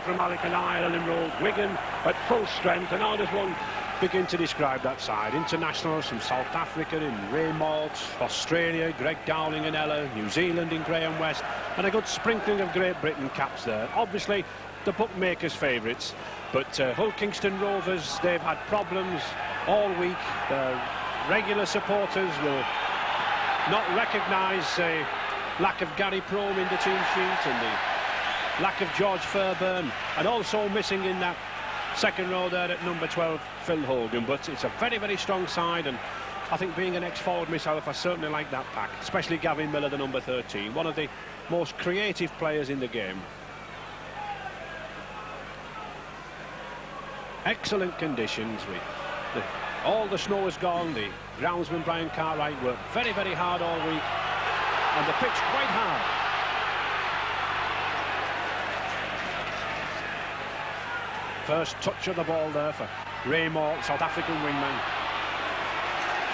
from Alec and Ireland enrolled Wigan at full strength, and how does one begin to describe that side? Internationals from South Africa in Ray Maltz, Australia, Greg Dowling and Ella, New Zealand in Graham West, and a good sprinkling of Great Britain caps there. Obviously the bookmakers' favourites, but Hull Kingston Rovers, they've had problems all week. Regular supporters will not recognise the lack of Gary Prome in the team sheet and the lack of George Fairbairn, and also missing in that second row there at number 12 Phil Hogan. But it's a very, very strong side, and I think, being an ex-forward myself, I certainly like that pack, especially Gavin Miller, the number 13, one of the most creative players in the game. Excellent conditions. All the snow is gone. The groundsman Brian Cartwright worked very, very hard all week, and the pitch quite hard. First touch of the ball there for Ray Moore, South African wingman.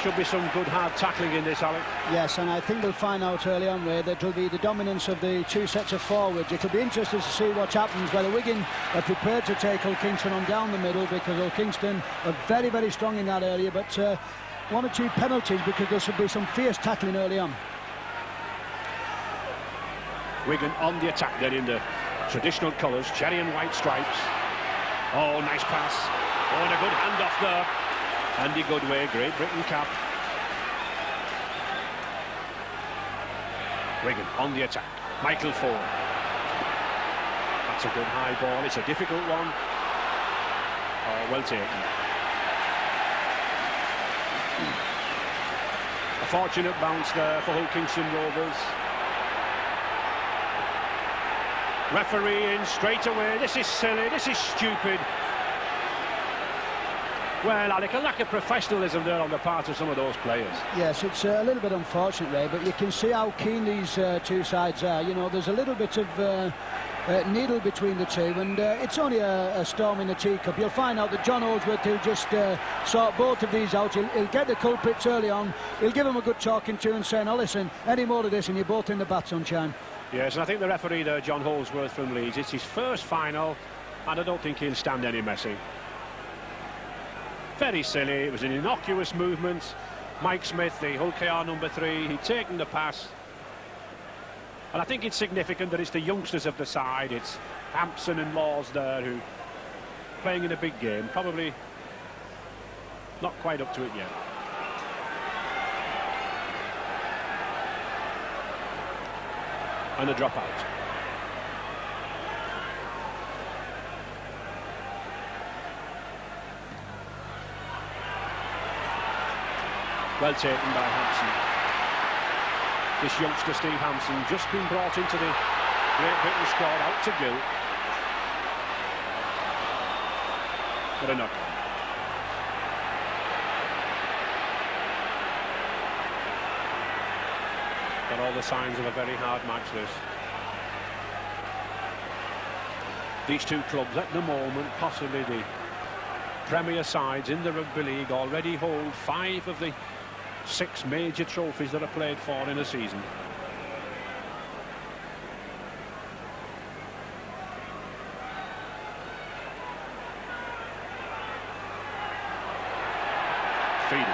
Should be some good hard tackling in this, Alec. Yes, and I think we'll find out early on, Ray, that it'll be the dominance of the two sets of forwards. It'll be interesting to see what happens, whether Wigan are prepared to take Hull Kingston on down the middle, because Hull Kingston are very, very strong in that area, but one or two penalties, because there should be some fierce tackling early on. Wigan on the attack then in the traditional colours, cherry and white stripes. Oh, nice pass. Oh, and a good hand-off there. Andy Goodway, Great Britain cap. Wigan on the attack. Michael Ford. That's a good high ball. It's a difficult one. Oh, well taken. A fortunate bounce there for Hull Kingston Rovers. Referee in straight away. This is silly. This is stupid. Well, Alec, a lack of professionalism there on the part of some of those players. Yes, it's a little bit unfortunate, Ray, but you can see how keen these two sides are. You know, there's a little bit of needle between the two, and it's only a storm in a teacup. You'll find out that John Holdsworth will just sort both of these out. He'll get the culprits early on. He'll give them a good talking to and say, "No, listen, any more of this and you're both in the bat, sunshine." Yes, and I think the referee there, John Holdsworth from Leeds, it's his first final, and I don't think he'll stand any messing. Very silly. It was an innocuous movement. Mike Smith, the Hull KR number 3, he'd taken the pass. And I think it's significant that it's the youngsters of the side. It's Hampson and Laws there who playing in a big game. Probably not quite up to it yet. And a drop out. Well taken by Hampson. This youngster, Steve Hampson, just been brought into the Great Britain squad, out to Gill. What a knock. Got all the signs of a very hard match, this. These two clubs at the moment, possibly the Premier sides in the Rugby League, already hold 5 of the 6 major trophies that are played for in a season. Feeding.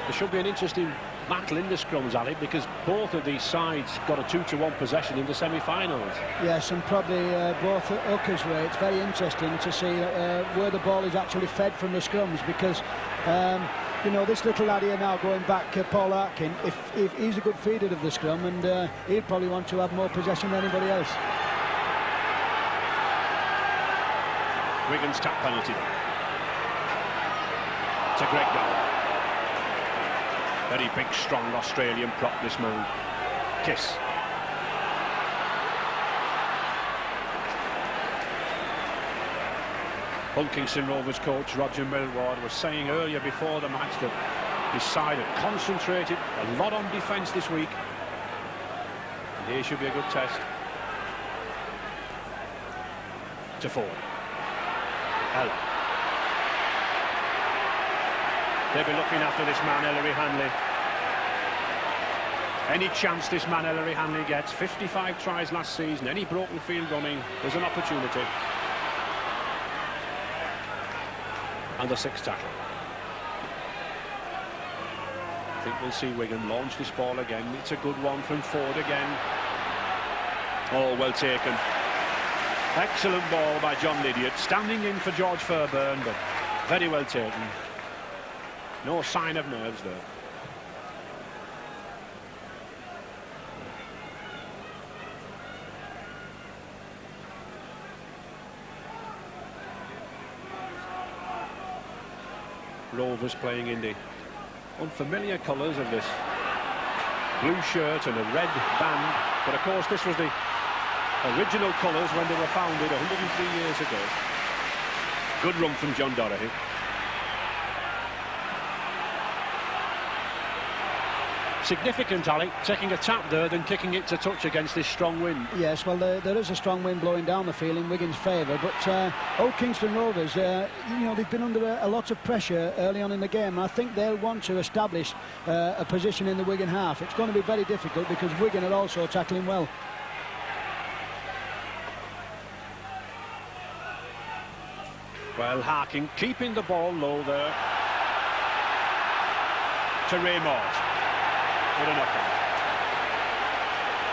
There should be an interesting battle in the scrums, Ali, because both of these sides got a 2-1 possession in the semi-finals. Yes, and probably both hookers, Ray. It's very interesting to see where the ball is actually fed from the scrums, because you know, this little lad here now going back, Paul Arkin, if he's a good feeder of the scrum, and he'll probably want to have more possession than anybody else. Wigan's tap penalty to Greg Dowling. Very big, strong Australian prop, this man. Kiss. Hull Kingston Rovers coach Roger Millward was saying earlier before the match that his side had concentrated a lot on defence this week. And here should be a good test. To Ford. Ella. They'll be looking after this man, Ellery Hanley. Any chance this man Ellery Hanley gets, 55 tries last season, any broken field running, there's an opportunity. And the sixth tackle. I think we'll see Wigan launch this ball again. It's a good one from Ford again. Oh, well taken. Excellent ball by John Lydiard, standing in for George Fairburn, but very well taken. No sign of nerves there. Rovers playing in the unfamiliar colours of this blue shirt and a red band, but of course this was the original colours when they were founded 103 years ago. Good run from John Doherty. Significant, Alec, taking a tap there, then kicking it to touch against this strong wind. Yes, well, there is a strong wind blowing down the field in Wigan's favour, but Old Kingston Rovers, you know, they've been under a lot of pressure early on in the game. I think they'll want to establish a position in the Wigan half. It's going to be very difficult because Wigan are also tackling well. Well, Harkin keeping the ball low there to Raymond. With a knock-on.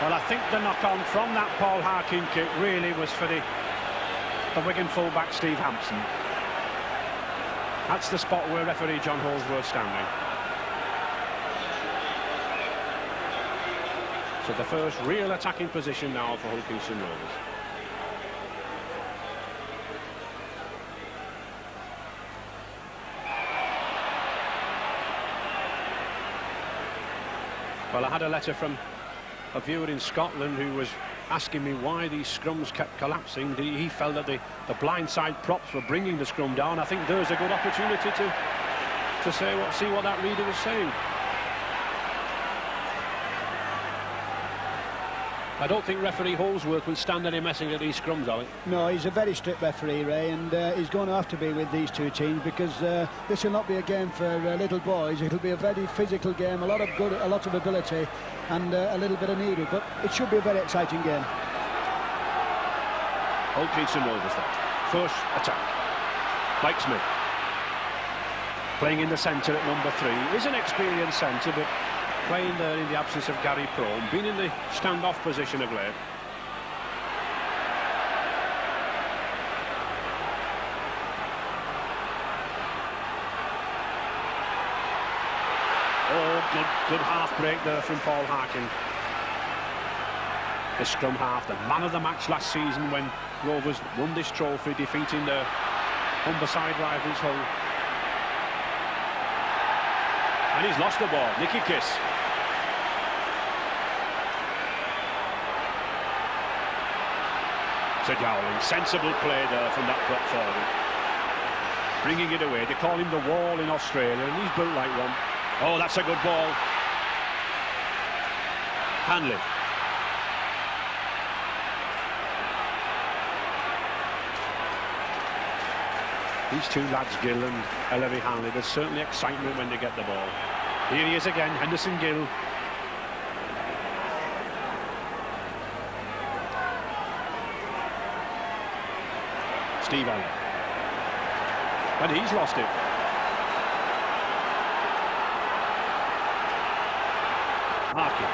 Well, I think the knock-on from that Paul Harkin kick really was for the Wigan fullback Steve Hampson. That's the spot where referee John Holsworth standing. So the first real attacking position now for Hull Kingston Rovers. Well, I had a letter from a viewer in Scotland who was asking me why these scrums kept collapsing. He felt that the blindside props were bringing the scrum down. I think there's a good opportunity to see what that reader was saying. I don't think referee Holsworth will stand any messing at these scrums, Alec. No, he's a very strict referee, Ray, and he's going to have to be with these two teams because this will not be a game for little boys. It'll be a very physical game, a lot of ability, and a little bit of needle. But it should be a very exciting game. Old Kingston Rovers that. First attack. Mike Smith playing in the centre at number 3. Is an experienced centre, but playing there in the absence of Gary Prone, been in the standoff position of late. Oh, good half break there from Paul Harkin. The scrum half, the man of the match last season when Rovers won this trophy, defeating their Humberside rivals Hull. And he's lost the ball. Nicky Kiss. Dowling, sensible play there from that prop forward, bringing it away. They call him the Wall in Australia, and he's built like one. Oh, that's a good ball. Hanley. These two lads, Gill and Ellery Hanley, there's certainly excitement when they get the ball. Here he is again, Henderson Gill. Steve Allen. And he's lost it. Harkin.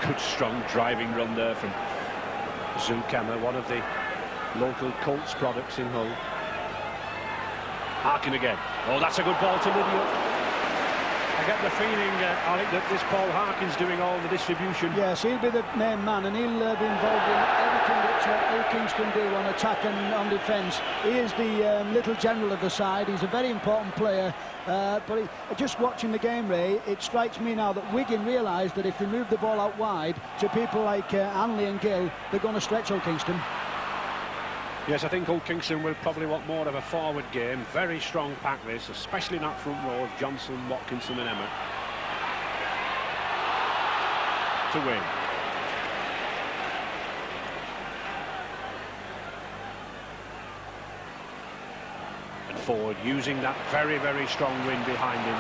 Good strong driving run there from Zukemmer, one of the local Colts products in Hull. Harkin again. Oh, that's a good ball to Lydiard. I get the feeling, Alec, that this Paul Harkin's doing all the distribution. Yes, he'll be the main man, and he'll be involved in everything that Old Kingston do on attack and on defence. He is the little general of the side. He's a very important player. But just watching the game, Ray, it strikes me now that Wigan realise that if they move the ball out wide to people like Hanley and Gill, they're going to stretch Old Kingston. Yes, I think Old Kingston will probably want more of a forward game. Very strong pack this, especially in that front row of Johnson, Watkinson and Emmett. To win. forward, using that very, very strong wind behind him.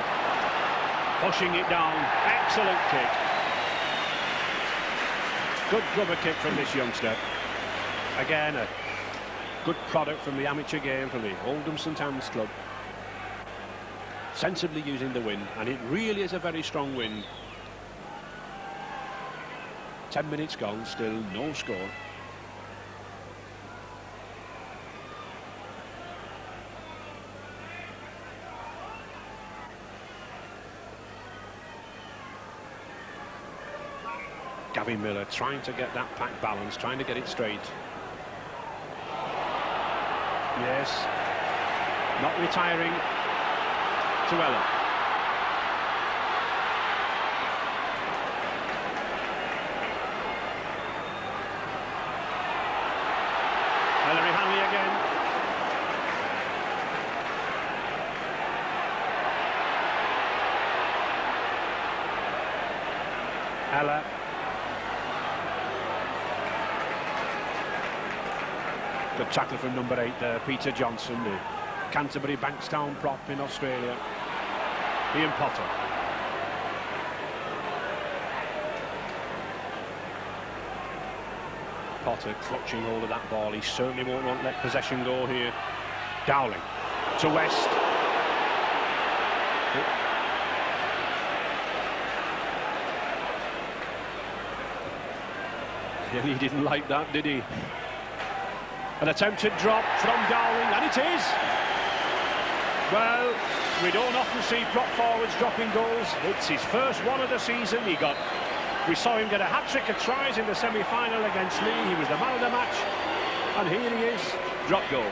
Pushing it down. Excellent kick. Good grubber kick from this youngster. Again, a good product from the amateur game, from the Oldham St Anne's club. Sensibly using the wind, and it really is a very strong wind. 10 minutes gone, still no score. Gavin Miller trying to get that pack balance, trying to get it straight. Yes, not retiring to Ella. Ellery Hanley again. Ella. Good tackle from number 8 there, Peter Johnson, the Canterbury Bankstown prop in Australia. Ian Potter. Potter clutching hold of that ball. He certainly won't want to let possession go here. Dowling to West. He didn't like that, did he? An attempted drop from Dowling, and it is. Well, we don't often see prop forwards dropping goals. It's his first one of the season. We saw him get a hat-trick of tries in the semi-final against Lee. He was the man of the match, and here he is, drop goal.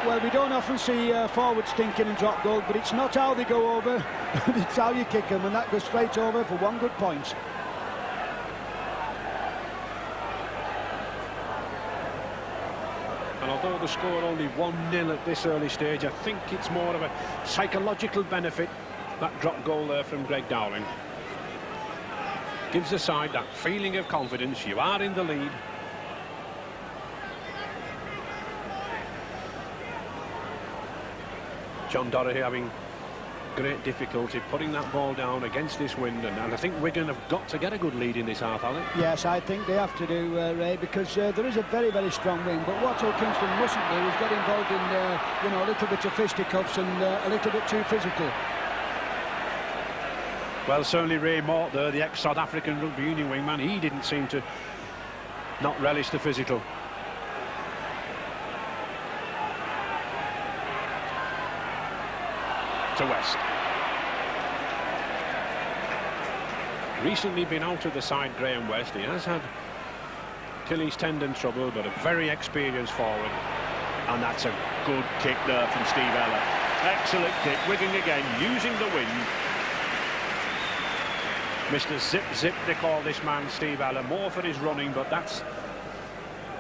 Well, we don't often see forwards thinking and drop goals, but it's not how they go over, it's how you kick them, and that goes straight over for one good point. And although the score only 1-0 at this early stage, I think it's more of a psychological benefit, that drop goal there from Greg Dowling. Gives the side that feeling of confidence. You are in the lead. John Doherty having great difficulty putting that ball down against this wind, and I think Wigan have got to get a good lead in this half, Alan. Yes, I think they have to do, Ray, because there is a very, very strong wind. But what Kingston mustn't do is get involved in, a little bit of fisticuffs and a little bit too physical. Well, certainly Ray Mort there, the ex-South African rugby union wingman, he didn't seem to not relish the physical. To West. Recently been out of the side, Graham West. He has had Achilles tendon trouble, but a very experienced forward. And that's a good kick there from Steve Ella. Excellent kick. Wigan again, using the wind. Mr. Zip Zip, they call this man, Steve Ella. More for his running, but that's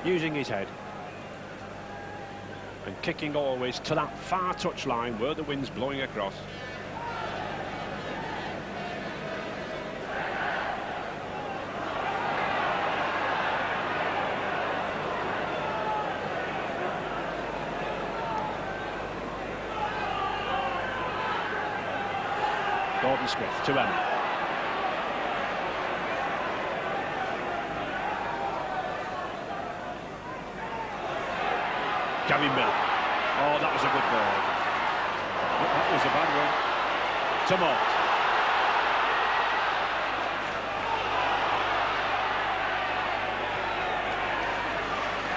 using his head. And kicking always to that far touch line where the wind's blowing across. Gordon Smith to Emma. Gavin Miller. Oh, that was a good ball. That was a bad one. To Mort.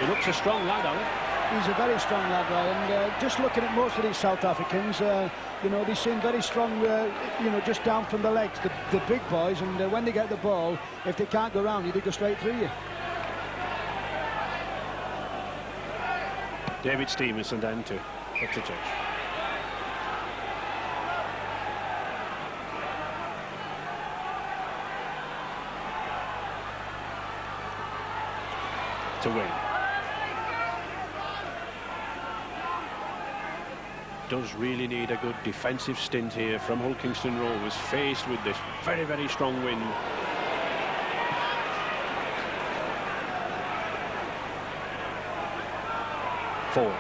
He looks a strong lad, Alan. He's a very strong lad, Ryan. Just looking at most of these South Africans, they seem very strong, just down from the legs, the big boys, and when they get the ball, if they can't go around you, they go straight through you. David Stevenson then to put to touch. To win. Does really need a good defensive stint here from Hull Kingston Rovers, faced with this very, very strong wind. Forward.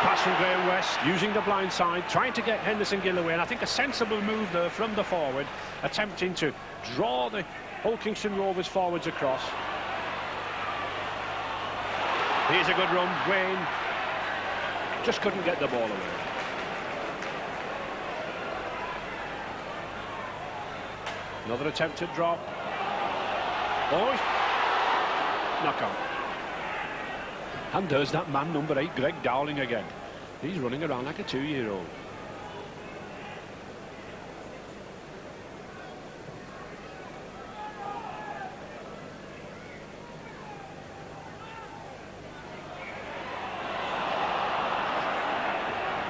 pass from Graham West, using the blind side, trying to get Henderson Gill away, and I think a sensible move there from the forward, attempting to draw the Hull Kingston Rovers forwards across. Here's a good run. Wayne just couldn't get the ball away. Another attempted drop. Oh, knock on. And there's that man, number 8, Greg Dowling again. He's running around like a 2-year-old.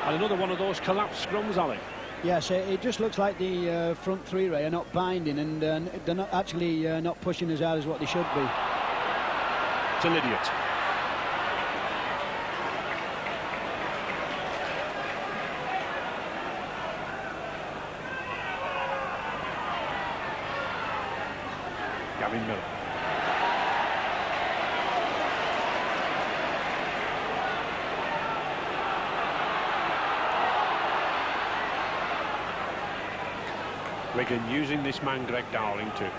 And another one of those collapsed scrums, Ali. Yes, it just looks like the front three, Ray, are not binding, and they're not actually not pushing as hard as what they should be. It's an idiot. Gavin Miller. Wigan using this man, Greg Dowling, to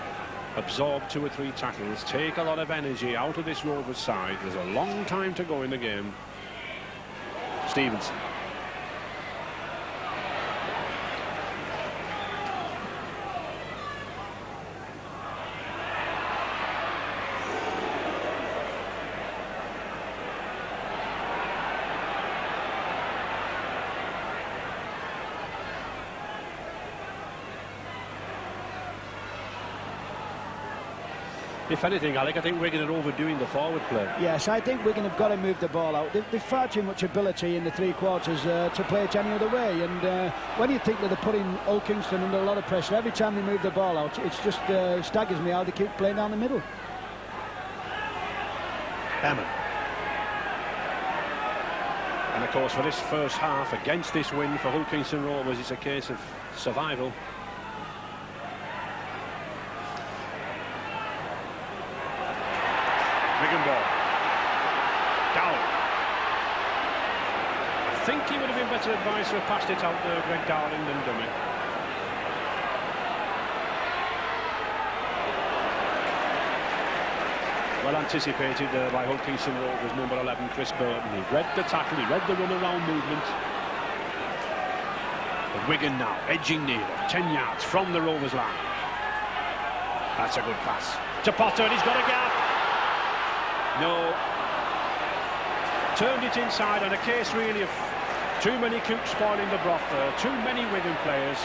absorb 2 or 3 tackles, take a lot of energy out of this Rovers side. There's a long time to go in the game. Stevenson. If anything, Alec, I think Wigan are overdoing the forward play. Yes, I think Wigan have got to move the ball out. They've far too much ability in the 3 quarters to play it any other way. And when you think that they're putting Hull Kingston under a lot of pressure, every time they move the ball out, it's just staggers me how they keep playing down the middle. Hammond. And of course, for this first half, against this win for Hull Kingston Rovers, it's a case of survival. Wigan ball. Dowling. I think he would have been better advised to have passed it out there, Greg Dowling, than dummy. Well anticipated by Hull Kingston Rovers, number 11, Chris Burton. He read the tackle, he read the run-around movement. But Wigan now edging near, 10 yards from the Rovers line. That's a good pass to Potter, and he's got a gap. No, turned it inside, on a case really of too many cooks spoiling the broth there, too many Wigan players.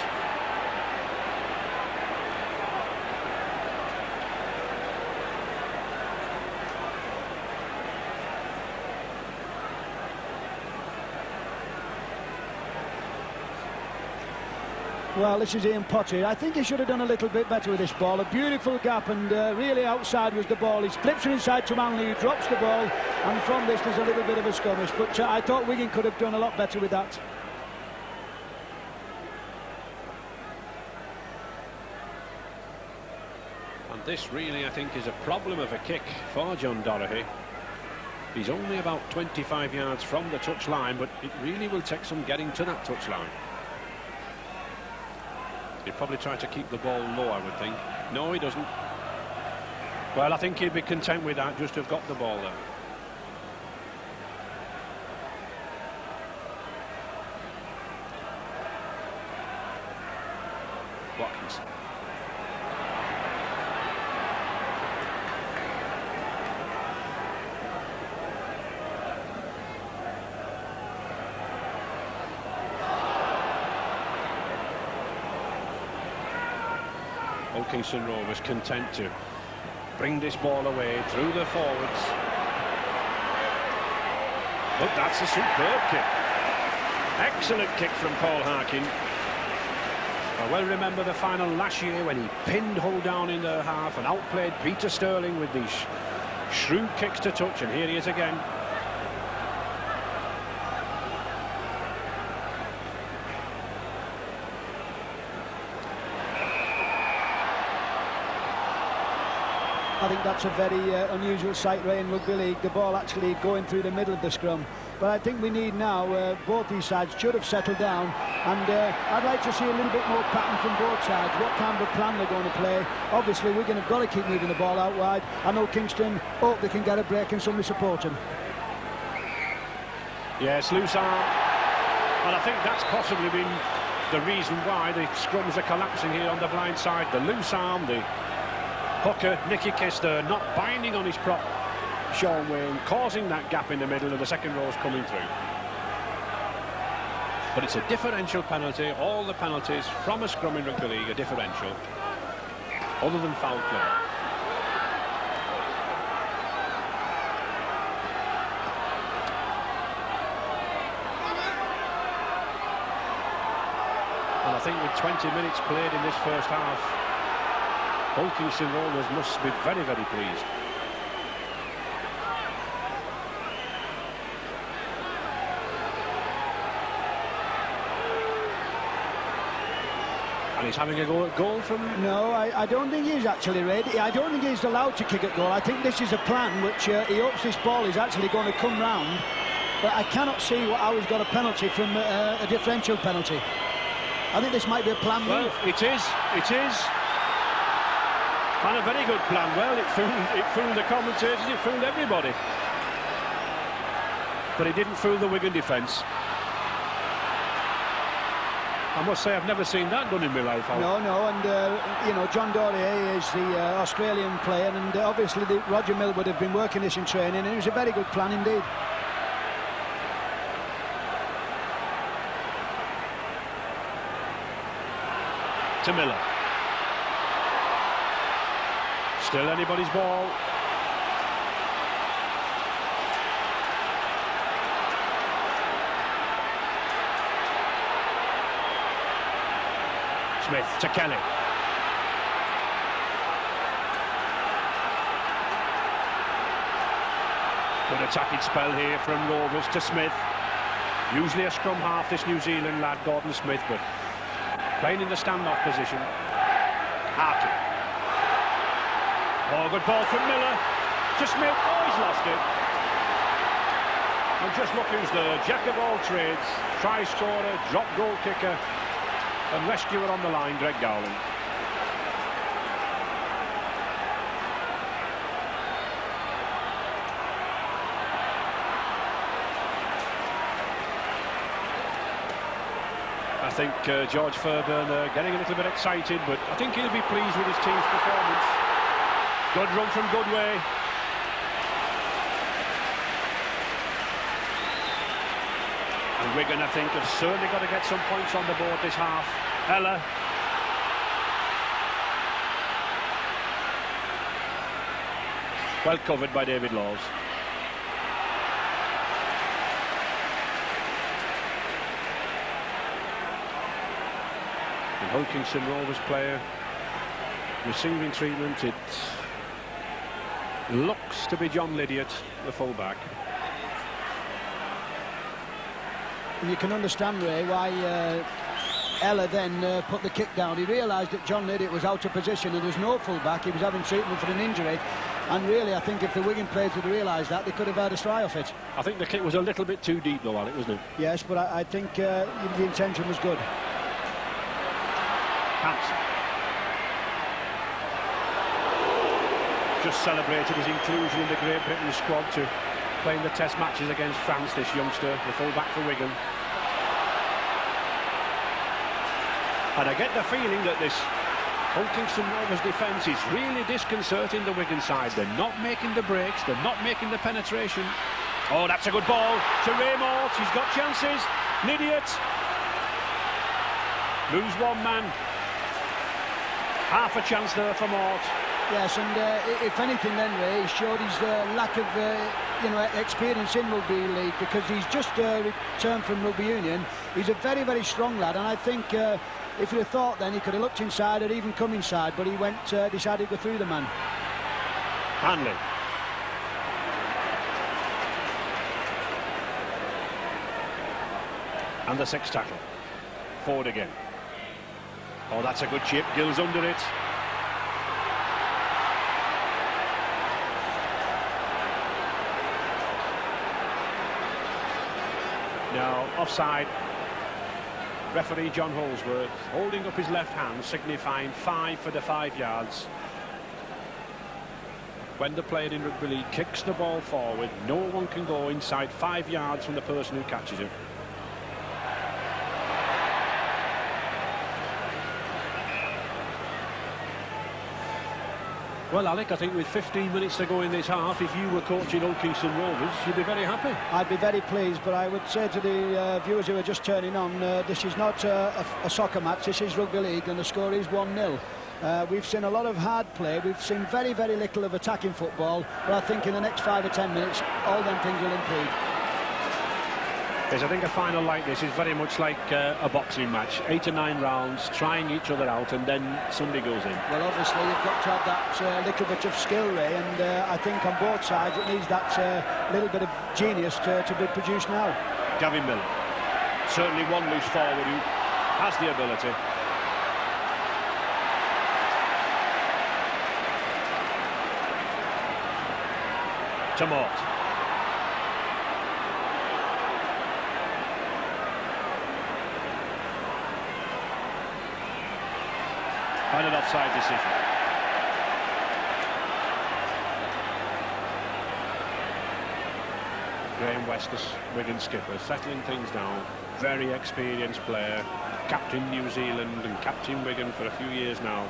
Well, this is Ian Potter. I think he should have done a little bit better with this ball. A beautiful gap, and really outside was the ball. He flips it inside to Manley, who drops the ball, and from this there's a little bit of a skirmish. But I thought Wigan could have done a lot better with that. And this really, I think, is a problem of a kick for John Doherty. He's only about 25 yards from the touchline, but it really will take some getting to that touchline. He'd probably try to keep the ball low, I would think. No, he doesn't. Well, I think he'd be content with that, just to have got the ball there. Watkins. Hull Kingston Rovers content to bring this ball away through the forwards. But that's a superb kick. Excellent kick from Paul Harkin. I well remember the final last year when he pinned Hull down in their half and outplayed Peter Sterling with these shrewd kicks to touch, and here he is again. I think that's a very unusual sight, Ray, in rugby league, the ball actually going through the middle of the scrum. But I think we need now, both these sides should have settled down, and I'd like to see a little bit more pattern from both sides, what kind of a plan they're going to play. Obviously, Wigan have got to keep moving the ball out wide. I know Kingston hope they can get a break and somebody support them. Yes, loose arm, and I think that's possibly been the reason why the scrums are collapsing here on the blind side. The loose arm, the hooker, Nicky Kister, not binding on his prop, Sean Wayne, causing that gap in the middle, and the second row's coming through. But it's a differential penalty. All the penalties from a scrum in rugby league are differential, other than foul play. And I think with 20 minutes played in this first half, Hull Kingston Rovers must be very, very pleased. And he's having a go at goal from... No, I don't think he's actually ready. I don't think he's allowed to kick at goal. I think this is a plan which he hopes this ball is actually going to come round. But I cannot see how he's got a penalty from a differential penalty. I think this might be a plan move. Well, it is. And a very good plan. Well, it fooled the commentators, it fooled everybody. But it didn't fool the Wigan defence. I must say, I've never seen that done in my life. No, and, you know, John Dorier is the Australian player, and obviously Roger Millwood have been working this in training, and it was a very good plan indeed. To Miller. Still anybody's ball. Smith to Kelly. Good attacking spell here from Rovers to Smith. Usually a scrum half, this New Zealand lad, Gordon Smith, but playing in the standoff position. Harkin. Oh, good ball from Miller to Smith. Oh, he's lost it. And just look who's the jack of all trades. Try scorer, drop goal kicker, and rescuer on the line, Greg Dowling. I think George Fairbairn getting a little bit excited, but I think he'll be pleased with his team's performance. Good run from Goodway. And Wigan, I think, have certainly got to get some points on the board this half. Ella. Well covered by David Laws. The Hull Kingston Rovers player receiving treatment. It looks to be John Lydiott, the fullback. You can understand, Ray, why Ella then put the kick down. He realised that John Lydiott was out of position and there's no fullback. He was having treatment for an injury. And really, I think if the Wigan players had realised that, they could have had a try off it. I think the kick was a little bit too deep, though, Alec, wasn't it? Yes, but I think the intention was good. Hansen. Just celebrated his inclusion in the Great Britain squad to playing the test matches against France, this youngster, the fullback for Wigan. And I get the feeling that this Hull Kingston Rovers defence is really disconcerting the Wigan side. They're not making the breaks, they're not making the penetration. Oh, that's a good ball to Raymond. He's got chances. Lydiott lose one man. Half a chance there for Mort. Yes, and if anything then, Ray, he showed his lack of experience in rugby league, because he's just returned from rugby union. He's a very, very strong lad, and I think if he'd have thought then he could have looked inside or even come inside, but he went decided to go through the man. Hanley. And the sixth tackle. Forward again. Oh, that's a good chip. Gill's under it. No, offside. Referee John Holsworth holding up his left hand, signifying 5 for the 5 yards. When the player in rugby league kicks the ball forward, no one can go inside 5 yards from the person who catches it. Well, Alec, I think with 15 minutes to go in this half, if you were coaching Old Kingston Rovers, you'd be very happy. I'd be very pleased, but I would say to the viewers who are just turning on, this is not a soccer match, this is rugby league, and the score is 1-0. We've seen a lot of hard play, we've seen very, very little of attacking football, but I think in the next 5 or 10 minutes, all them things will improve. Yes, I think a final like this is very much like a boxing match. 8 or 9 rounds, trying each other out, and then somebody goes in. Well, obviously, you've got to have that little bit of skill, Ray, and I think on both sides it needs that little bit of genius to be produced now. Gavin Miller, certainly one loose forward who has the ability. To Mort. And an offside decision. Graham Westus, Wigan skipper, settling things down. Very experienced player, captain New Zealand and captain Wigan for a few years now.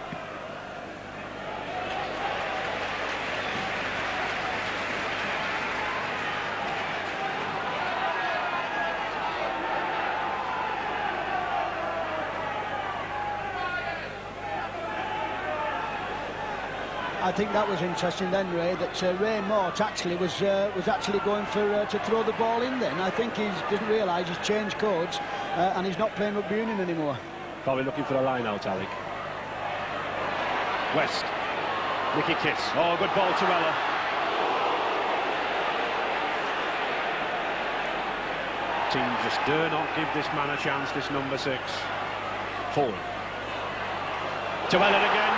I think that was interesting then, Ray, that Ray Mort actually was actually going for to throw the ball in then. I think he doesn't realise he's changed codes and he's not playing rugby union anymore. Probably looking for a line out, Alec. West. Nicky Kiss. Oh, good ball to Ella. Team just dare not give this man a chance, this number 6. Forward. To Ella again.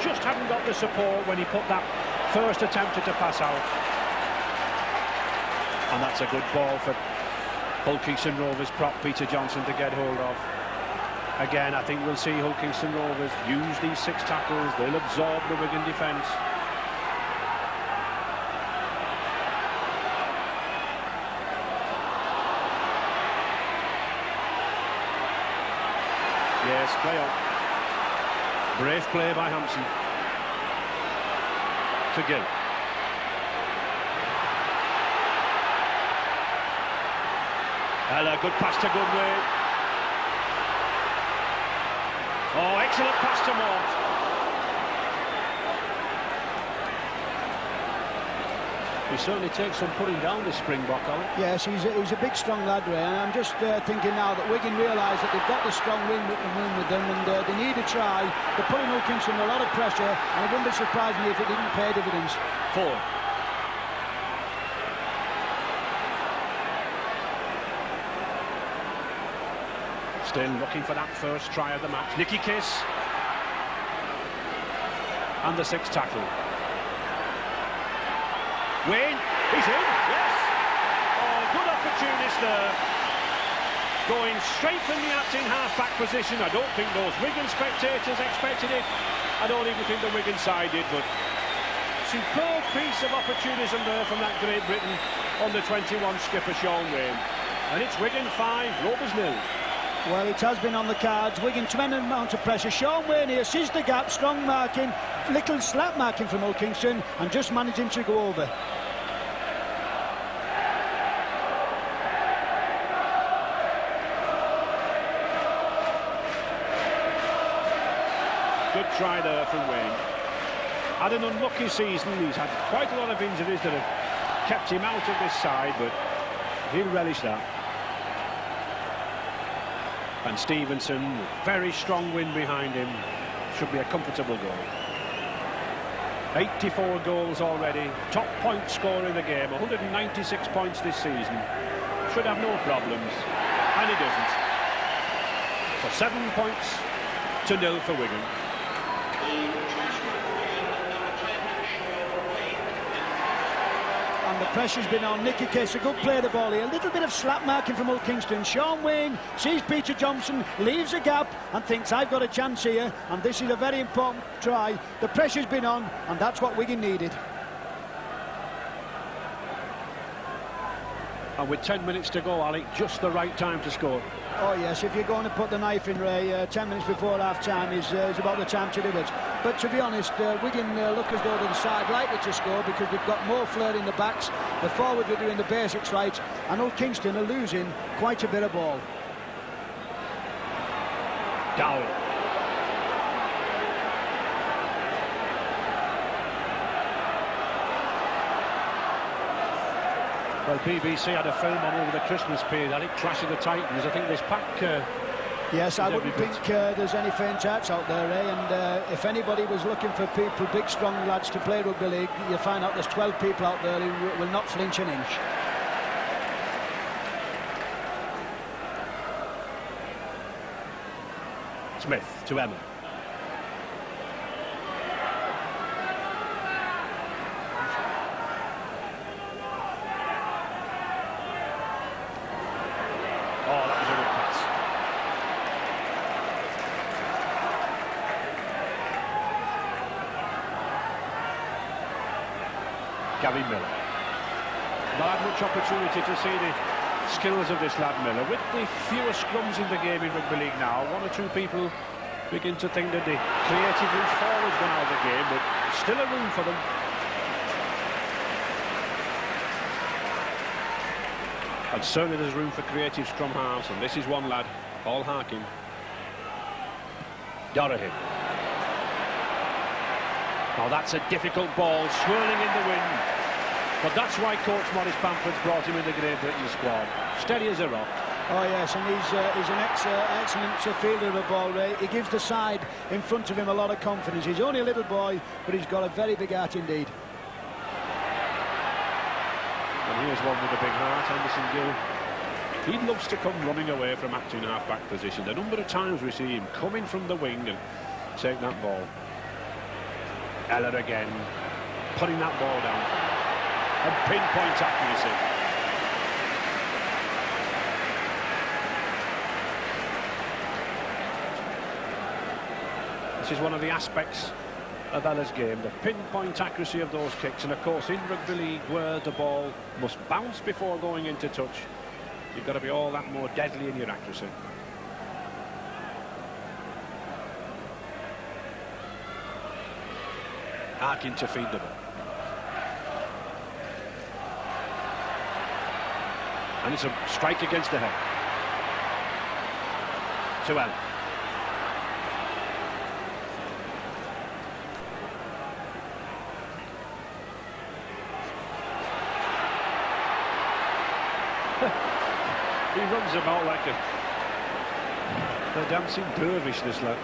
Just hadn't got the support when he put that first attempted to pass out. And that's a good ball for Hull Kingston Rovers prop Peter Johnson to get hold of. Again, I think we'll see Hull Kingston Rovers use these 6 tackles. They'll absorb the Wigan defence. Yes, play on. Brave play by Hampson. To Gill. Ella, good pass to Goodway. Oh, excellent pass to Mort. He certainly takes some putting down, this Springbok, Alan. Yes, he's a big, strong lad, Ray, and I'm just thinking now that Wigan realise that they've got the strong win with them, and they need a try. They're putting Hull Kingston under a lot of pressure, and it wouldn't be surprising if it didn't pay dividends. Forward. Still looking for that first try of the match. Nicky Kiss. And the 6th tackle. Wayne, he's in, yes. Oh, good opportunist there. Going straight from the acting half-back position. I don't think those Wigan spectators expected it. I don't even think the Wigan side did, but superb piece of opportunism there from that Great Britain under 21 skipper Sean Wayne. And it's Wigan 5, Rovers 0. Well, it has been on the cards. Wigan tremendous amount of pressure. Sean Wayne here sees the gap, strong marking, little slap marking from Hull Kingston, and just managing to go over. Good try there from Wayne. Had an unlucky season. He's had quite a lot of injuries that have kept him out of this side, but he'll relish that. And Stevenson, very strong wind behind him, should be a comfortable goal. 84 goals already, top point scorer in the game, 196 points this season. Should have no problems, and he doesn't. So 7 points to 0 for Wigan. And the pressure's been on. Nicky Case, a good play of the ball here. A little bit of slap marking from Hull Kingston. Sean Wayne sees Peter Johnson, leaves a gap and thinks, I've got a chance here, and this is a very important try. The pressure's been on, and that's what Wigan needed. And with 10 minutes to go, Alec, just the right time to score. Oh yes, if you're going to put the knife in, Ray, 10 minutes before half-time is about the time to do it. But to be honest, Wigan look as though they're the side likely to score because they've got more flair in the backs. The forwards are doing the basics right, and Hull Kingston are losing quite a bit of ball. Down. Well, BBC had a film on over the Christmas period, had it, Clash of the Titans. I think this pack... yes, I wouldn't think there's any faint hearts out there, eh? And if anybody was looking for people, big, strong lads to play rugby league, you find out there's 12 people out there who will not flinch an inch. Smith to Emma. Oh, that was a good pass. Gary Miller. Not had much opportunity to see the skills of this lad Miller. With the fewer scrums in the game in rugby league now, one or two people begin to think that the creative route forward's gone out of the game, but still a room for them. And certainly there's room for creative scrum halves, and this is one lad, Paul Harkin. Dorahan. Now that's a difficult ball, swirling in the wind. But that's why Coach Maurice Bamford's brought him in the Great Britain squad. Steady as a rock. Oh yes, and he's an excellent fielder of the ball, Ray. He gives the side in front of him a lot of confidence. He's only a little boy, but he's got a very big heart indeed. And here's one with a big heart, Anderson Gill. He loves to come running away from acting half-back position. The number of times we see him coming from the wing and take that ball. Eller again, putting that ball down. And pinpoint accuracy. This is one of the aspects of Eller's game, the pinpoint accuracy of those kicks. And of course in rugby league, where the ball must bounce before going into touch, you've got to be all that more deadly in your accuracy. Harkin to feed the ball. And it's a strike against the head. To Allen. He runs about like a dancing dervish, this lad.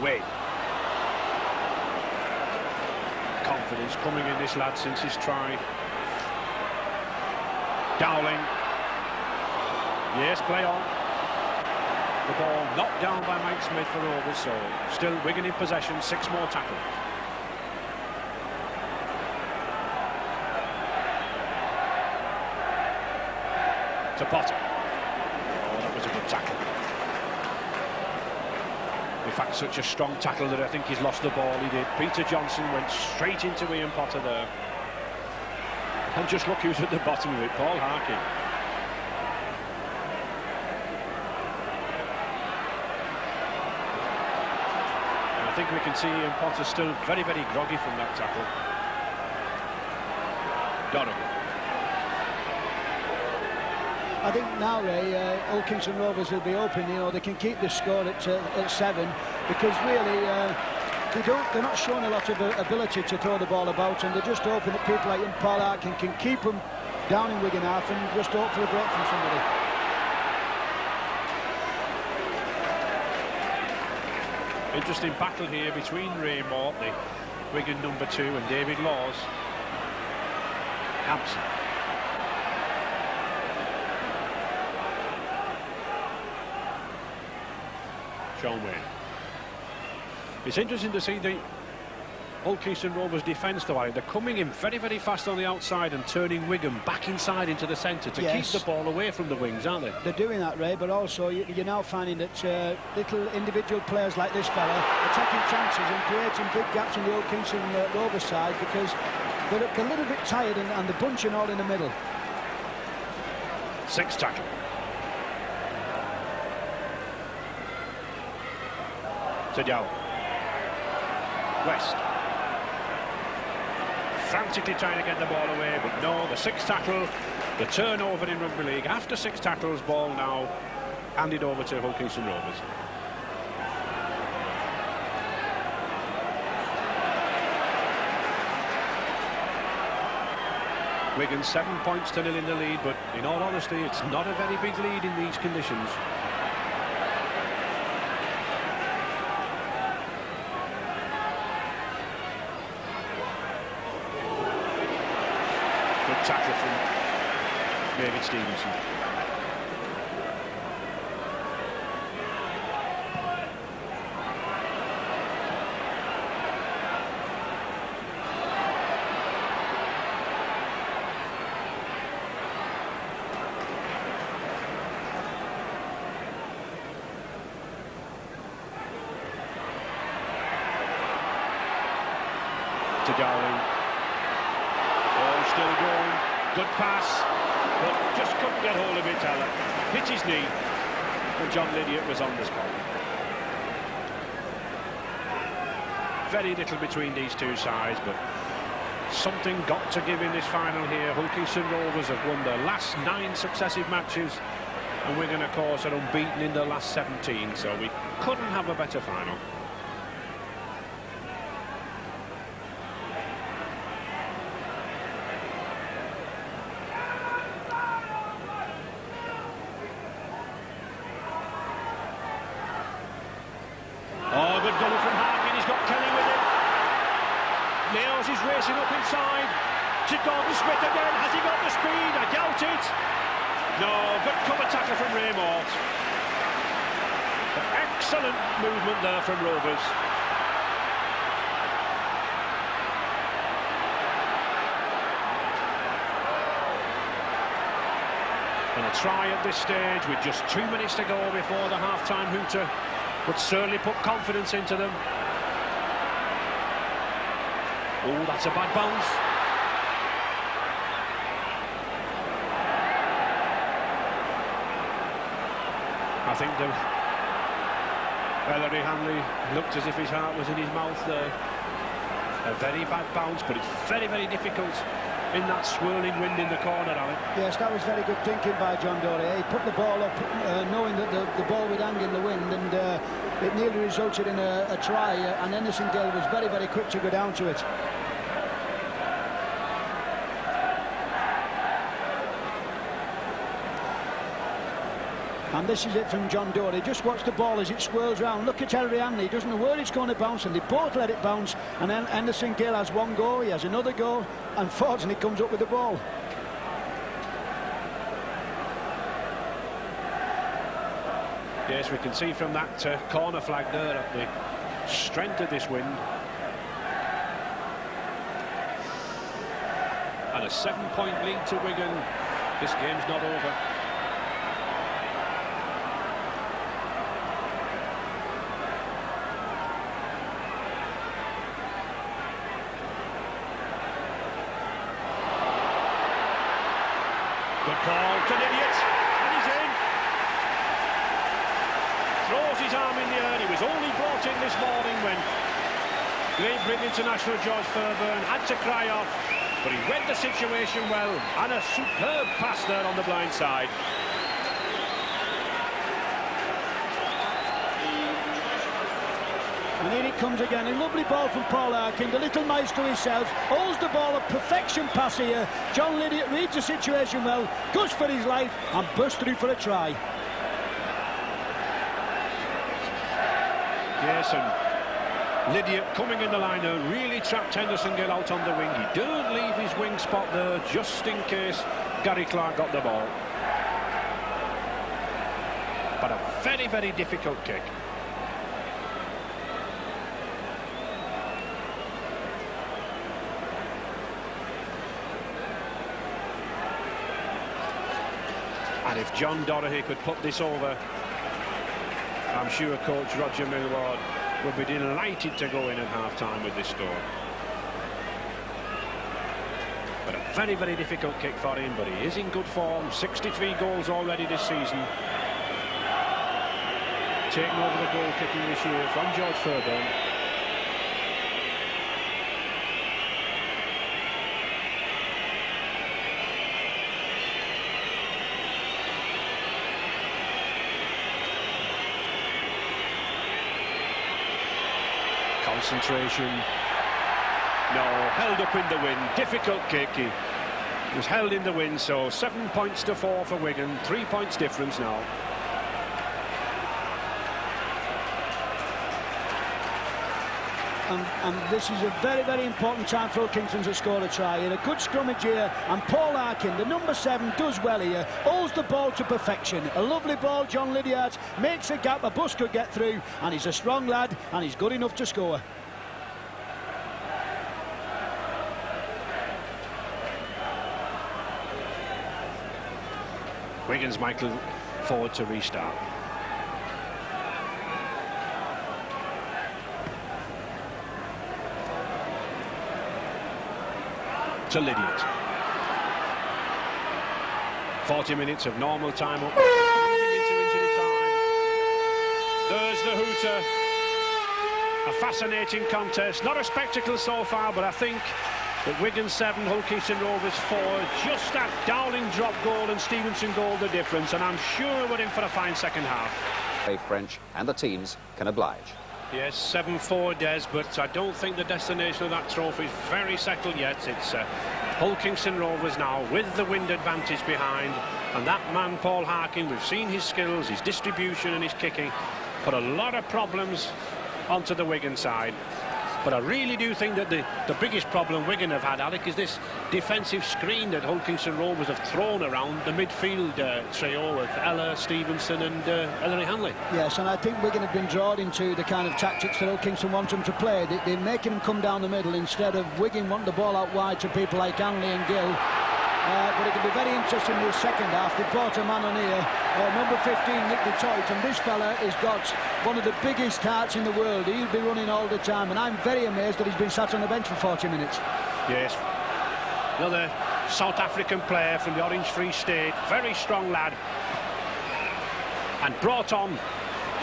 Wade. Confidence coming in this lad since his try. Dowling. Yes, play on. The ball knocked down by Mike Smith for overs, so still Wigan in possession, 6 more tackles. To Potter. Oh, that was a good tackle. In fact, such a strong tackle that I think he's lost the ball. He did. Peter Johnson went straight into Ian Potter there. And just look who's at the bottom of it, Paul Harkin. And I think we can see Ian Potter still very, very groggy from that tackle. Donovan. I think now, Ray, Hull Kingston Rovers will be open. You know, they can keep the score at 7 because really they're not showing a lot of ability to throw the ball about, and they're just hoping that people like Paul Harkin can keep them down in Wigan half and just hope for a break from somebody. Interesting battle here between Ray Mort, the Wigan number 2, and David Laws. Hampson. Sean Wayne. It's interesting to see the Hull Rovers defence though, they're coming in very, very fast on the outside and turning Wigan back inside into the centre to keep the ball away from the wings, aren't they? They're doing that, Ray, but also you're now finding that little individual players like this fella are taking chances and creating big gaps in the Hull Kingston Rovers side because they're a little bit tired and they're bunching all in the middle. 6 tackle. Sajal. West. Frantically trying to get the ball away, but no, the 6th tackle, the turnover in rugby league. After 6 tackles, ball now handed over to Hull Kingston Rovers. Wigan 7 points to 0 in the lead, but in all honesty, it's not a very big lead in these conditions. Good tackle from David Stevenson. To Darwin. Ball still going. Good pass, but just couldn't get hold of it. Ella hit his knee, and John Lydiate was on the spot. Very little between these two sides, but something got to give in this final here. Hull Kingston Rovers have won their last 9 successive matches, and Wigan, of course, are unbeaten in their last 17, so we couldn't have a better final. Is racing up inside to Gordon Smith again. Has he got the speed? I doubt it. No, good cover tackle from Raymond. Excellent movement there from Rovers. And a try at this stage with just 2 minutes to go before the half-time hooter would certainly put confidence into them. Oh, that's a bad bounce. I think Ellery Hanley looked as if his heart was in his mouth there. A very bad bounce, but it's very, very difficult in that swirling wind in the corner, Alan. Yes, that was very good thinking by John Dory. He put the ball up knowing that the ball would hang in the wind, and it nearly resulted in a try, and Anderson Gill was very, very quick to go down to it. And this is it from John Dory. Just watch the ball as it swirls round. Look at Ellery Hanley. He doesn't know where it's going to bounce, and they both let it bounce. And then Anderson Gill has one go, he has another go, and fortunately comes up with the ball. Yes, we can see from that corner flag there at the strength of this wind. And a 7-point lead to Wigan. This game's not over. Good ball to Lydiate, and he's in. Throws his arm in the air. He was only brought in this morning when Great Britain international George Fairbairn had to cry off, but he read the situation well, and a superb pass there on the blind side. And here it comes again, a lovely ball from Paul Harkin, the little maestro himself, holds the ball, a perfection pass here. John Lydiate reads the situation well, goes for his life and bursts through for a try. Yes, and Lydiate coming in the line now really trapped Henderson Gill out on the wing. He didn't leave his wing spot there just in case Gary Clark got the ball. But a very, very difficult kick. And if John Doherty could put this over, I'm sure coach Roger Millward would be delighted to go in at half-time with this score. But a very, very difficult kick for him, but he is in good form. 63 goals already this season. Taking over the goal kicking this year from George Fairbairn. Concentration. No, held up in the wind. Difficult kick. He was held in the wind, so 7 points to 4 for Wigan. 3 points difference now. And this is a very, very important time for Kingston to score a try. In a good scrummage here, and Paul Harkin, the number 7, does well here. Holds the ball to perfection. A lovely ball, John Lydiard makes a gap, a bus could get through, and he's a strong lad, and he's good enough to score. Wigan's Michael forward to restart. To Lydiard. 40 minutes of normal time up. Into injury time. There's the hooter. A fascinating contest. Not a spectacle so far, but I think that Wigan 7, Hull Kingston Rovers 4. Just that Dowling drop goal and Stevenson goal the difference, and I'm sure we're in for a fine second half. French and the teams can oblige. Yes, 7-4 Des, but I don't think the destination of that trophy is very settled yet. It's Hull Kingston Rovers now with the wind advantage behind, and that man Paul Harkin, we've seen his skills, his distribution and his kicking, put a lot of problems onto the Wigan side. But I really do think that the biggest problem Wigan have had, Alec, is this defensive screen that Hull Kingston Rovers have thrown around the midfield trio of Ella, Stevenson and Ellery Hanley. Yes, and I think Wigan have been drawn into the kind of tactics that Hull Kingston want them to play. They're making them come down the middle instead of Wigan wanting the ball out wide to people like Hanley and Gill. But it could be very interesting in the second half. They brought a man on here, number 15, Nick Detroit, and this fella has got one of the biggest hearts in the world. He'll be running all the time, and I'm very amazed that he's been sat on the bench for 40 minutes. Yes, another South African player from the Orange Free State, very strong lad, and brought on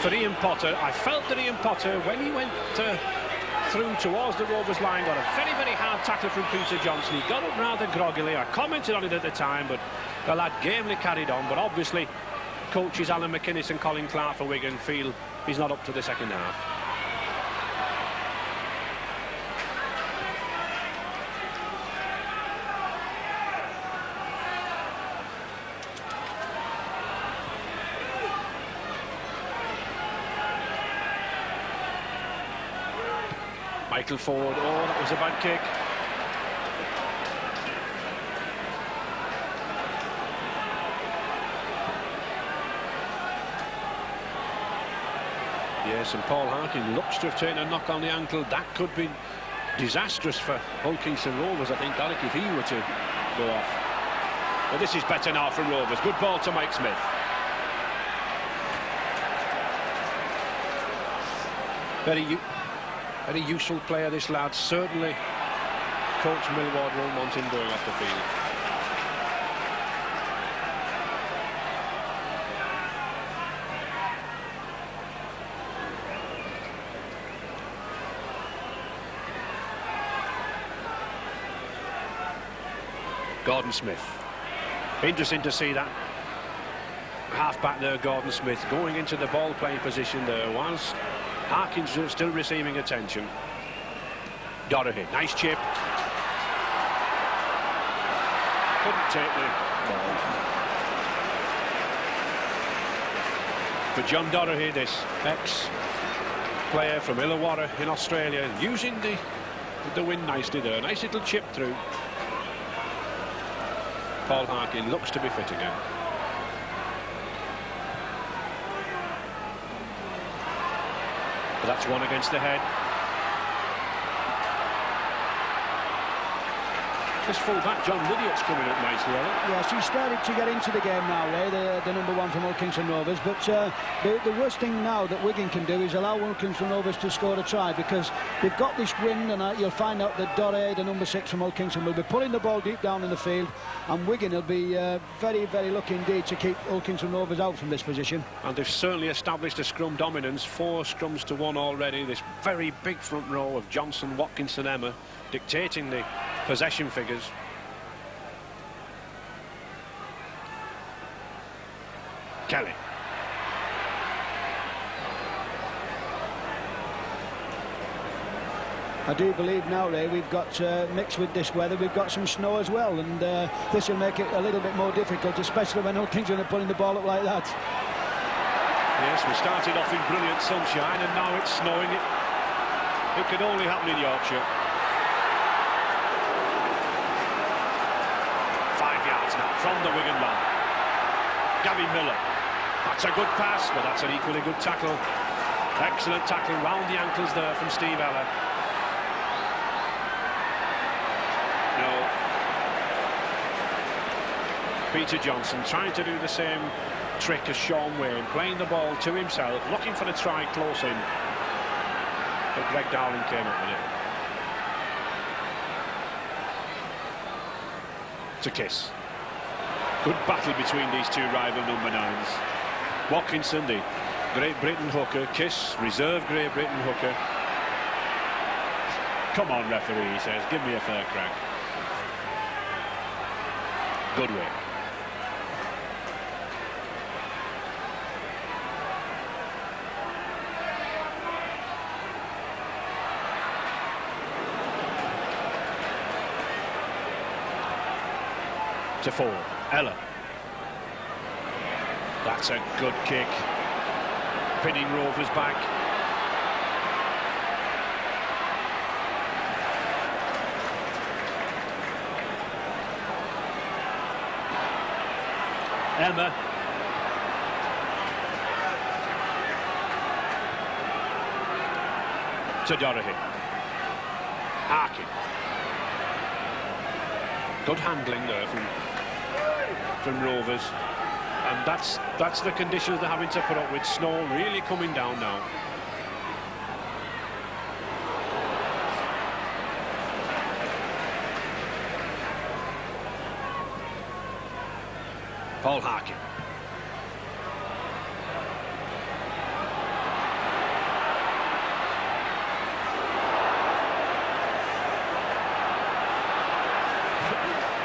for Ian Potter. I felt that Ian Potter, when he went through towards the Rovers line, got a very, very hard tackle from Peter Johnson. He got up rather groggily. I commented on it at the time, but the lad gamely carried on. But obviously, coaches Alan McInnes and Colin Clark for Wigan feel he's not up to the second half. Michael Ford, oh, that was a bad kick. Yes, and Paul Harkin looks to have taken a knock on the ankle. That could be disastrous for Hull Kingston Rovers, I think, Alec, if he were to go off. But this is better now from Rovers. Good ball to Mike Smith. Very useful player, this lad. Certainly coach Millward won't want him going off the field. Gordon Smith. Interesting to see that half-back there, Gordon Smith, going into the ball-playing position there whilst Harkin's still receiving attention. Doherty, nice chip. Couldn't take the ball. But John Doherty, this ex-player from Illawarra in Australia, using the wind nicely there. Nice little chip through. Paul Harkin looks to be fit again. But that's one against the head. Rovers full-back John Lydiot's coming up nicely, Alan. Yes, he's started to get into the game now, Ray, the number one from Hull Kingston Rovers. But the worst thing now that Wigan can do is allow Hull Kingston Rovers to score a try, because they've got this wind, and you'll find out that Doré, the number 6 from Hull Kingston, will be pulling the ball deep down in the field, and Wigan will be very, very lucky indeed to keep Hull Kingston Rovers out from this position. And they've certainly established a scrum dominance, 4 scrums to 1 already. This very big front row of Johnson, Watkins and Emma dictating the possession figures. Kelly. I do believe now, Ray, we've got mixed with this weather, we've got some snow as well, and this will make it a little bit more difficult, especially when Hull Kingston are putting the ball up like that. Yes, we started off in brilliant sunshine, and now it's snowing. It could only happen in Yorkshire. 5 yards now from the Wigan line. Gavin Miller. That's a good pass, but that's an equally good tackle. Excellent tackle round the ankles there from Steve Eller. No. Peter Johnson trying to do the same trick as Sean Wayne, playing the ball to himself, looking for a try close in. But Greg Dowling came up with it. To Kiss. Good battle between these two rival number 9s. Watkinson, the Great Britain hooker. Kiss, reserve Great Britain hooker. Come on, referee, he says, give me a fair crack. Good way. To 4, Ella. That's a good kick. Pinning Rovers back. Emma. To Doherty. Harkin. Good handling there from Rovers, and that's the conditions they're having to put up with. Snow really coming down now. Paul Harkin.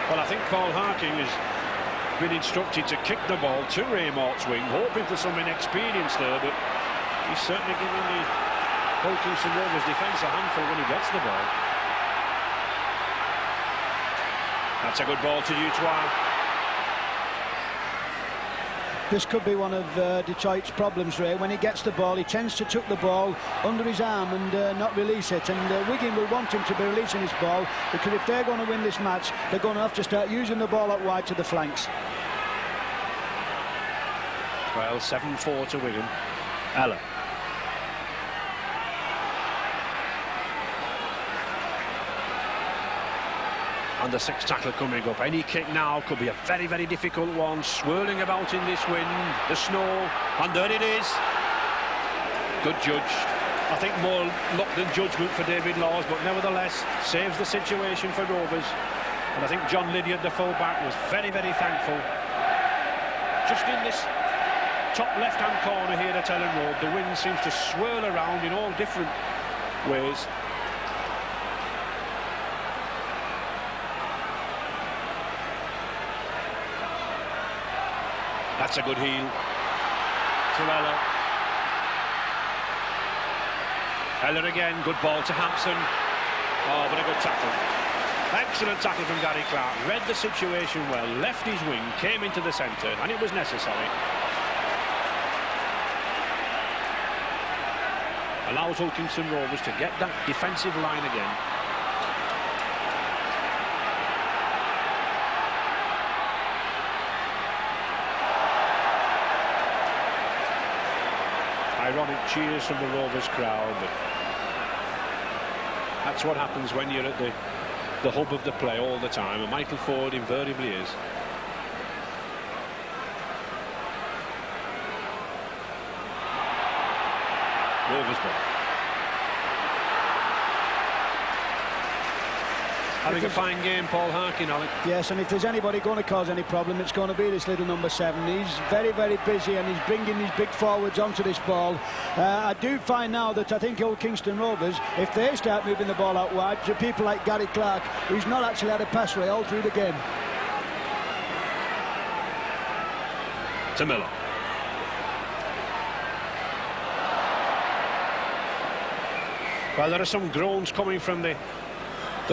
Well, I think Paul Harkin has been instructed to kick the ball to Raymort's wing, hoping for some inexperience there, but he's certainly giving the Hull Kingston Rovers defence a handful when he gets the ball. That's a good ball to Dutoit. This could be one of Detroit's problems, Ray. When he gets the ball, he tends to tuck the ball under his arm and not release it. And Wigan will want him to be releasing his ball, because if they're going to win this match, they're going to have to start using the ball out wide to the flanks. Well, 7-4 to Wigan. Ella. And the 6th tackle coming up. Any kick now could be a very, very difficult one. Swirling about in this wind, the snow, and there it is. Good judge. I think more luck than judgment for David Laws, but nevertheless saves the situation for Rovers. And I think John Lydiot, the full-back, was very, very thankful. Just in this top left-hand corner here at Ellen Road, the wind seems to swirl around in all different ways. That's a good heel to Ella. Ella again, good ball to Hampson. Oh, but a good tackle. Excellent tackle from Gary Clark. Read the situation well, left his wing, came into the centre, and it was necessary. Allows Hull Kingston Rovers to get that defensive line again. Ironic cheers from the Rovers crowd, but that's what happens when you're at the the hub of the play all the time, and Michael Ford invariably is. Rovers ball. Having a fine game, Paul Harkin, Alec. Yes, and if there's anybody going to cause any problem, it's going to be this little number 7. He's very, very busy, and he's bringing these big forwards onto this ball. I do find now that I think old Kingston Rovers, if they start moving the ball out wide, to people like Gary Clark, who's not actually had a pass away all through the game. To Miller. Well, there are some groans coming from the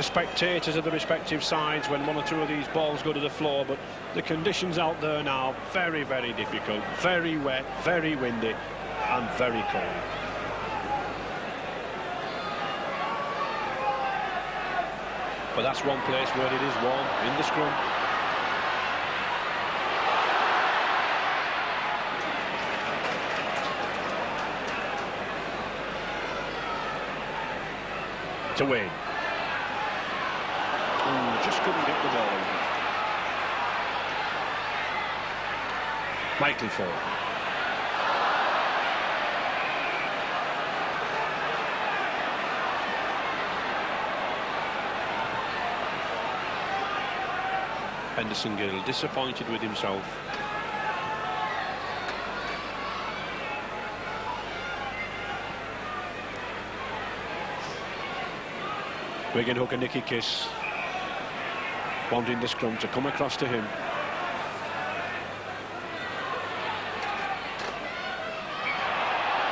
spectators of the respective sides when one or two of these balls go to the floor, but the conditions out there now, very, very difficult, very wet, very windy and very cold. But that's one place where it is warm, in the scrum. To Wayne. Just couldn't get the ball over. Michael Ford. Henderson Gill disappointed with himself. Wigan hooker Nicky Kiss wanting the scrum to come across to him.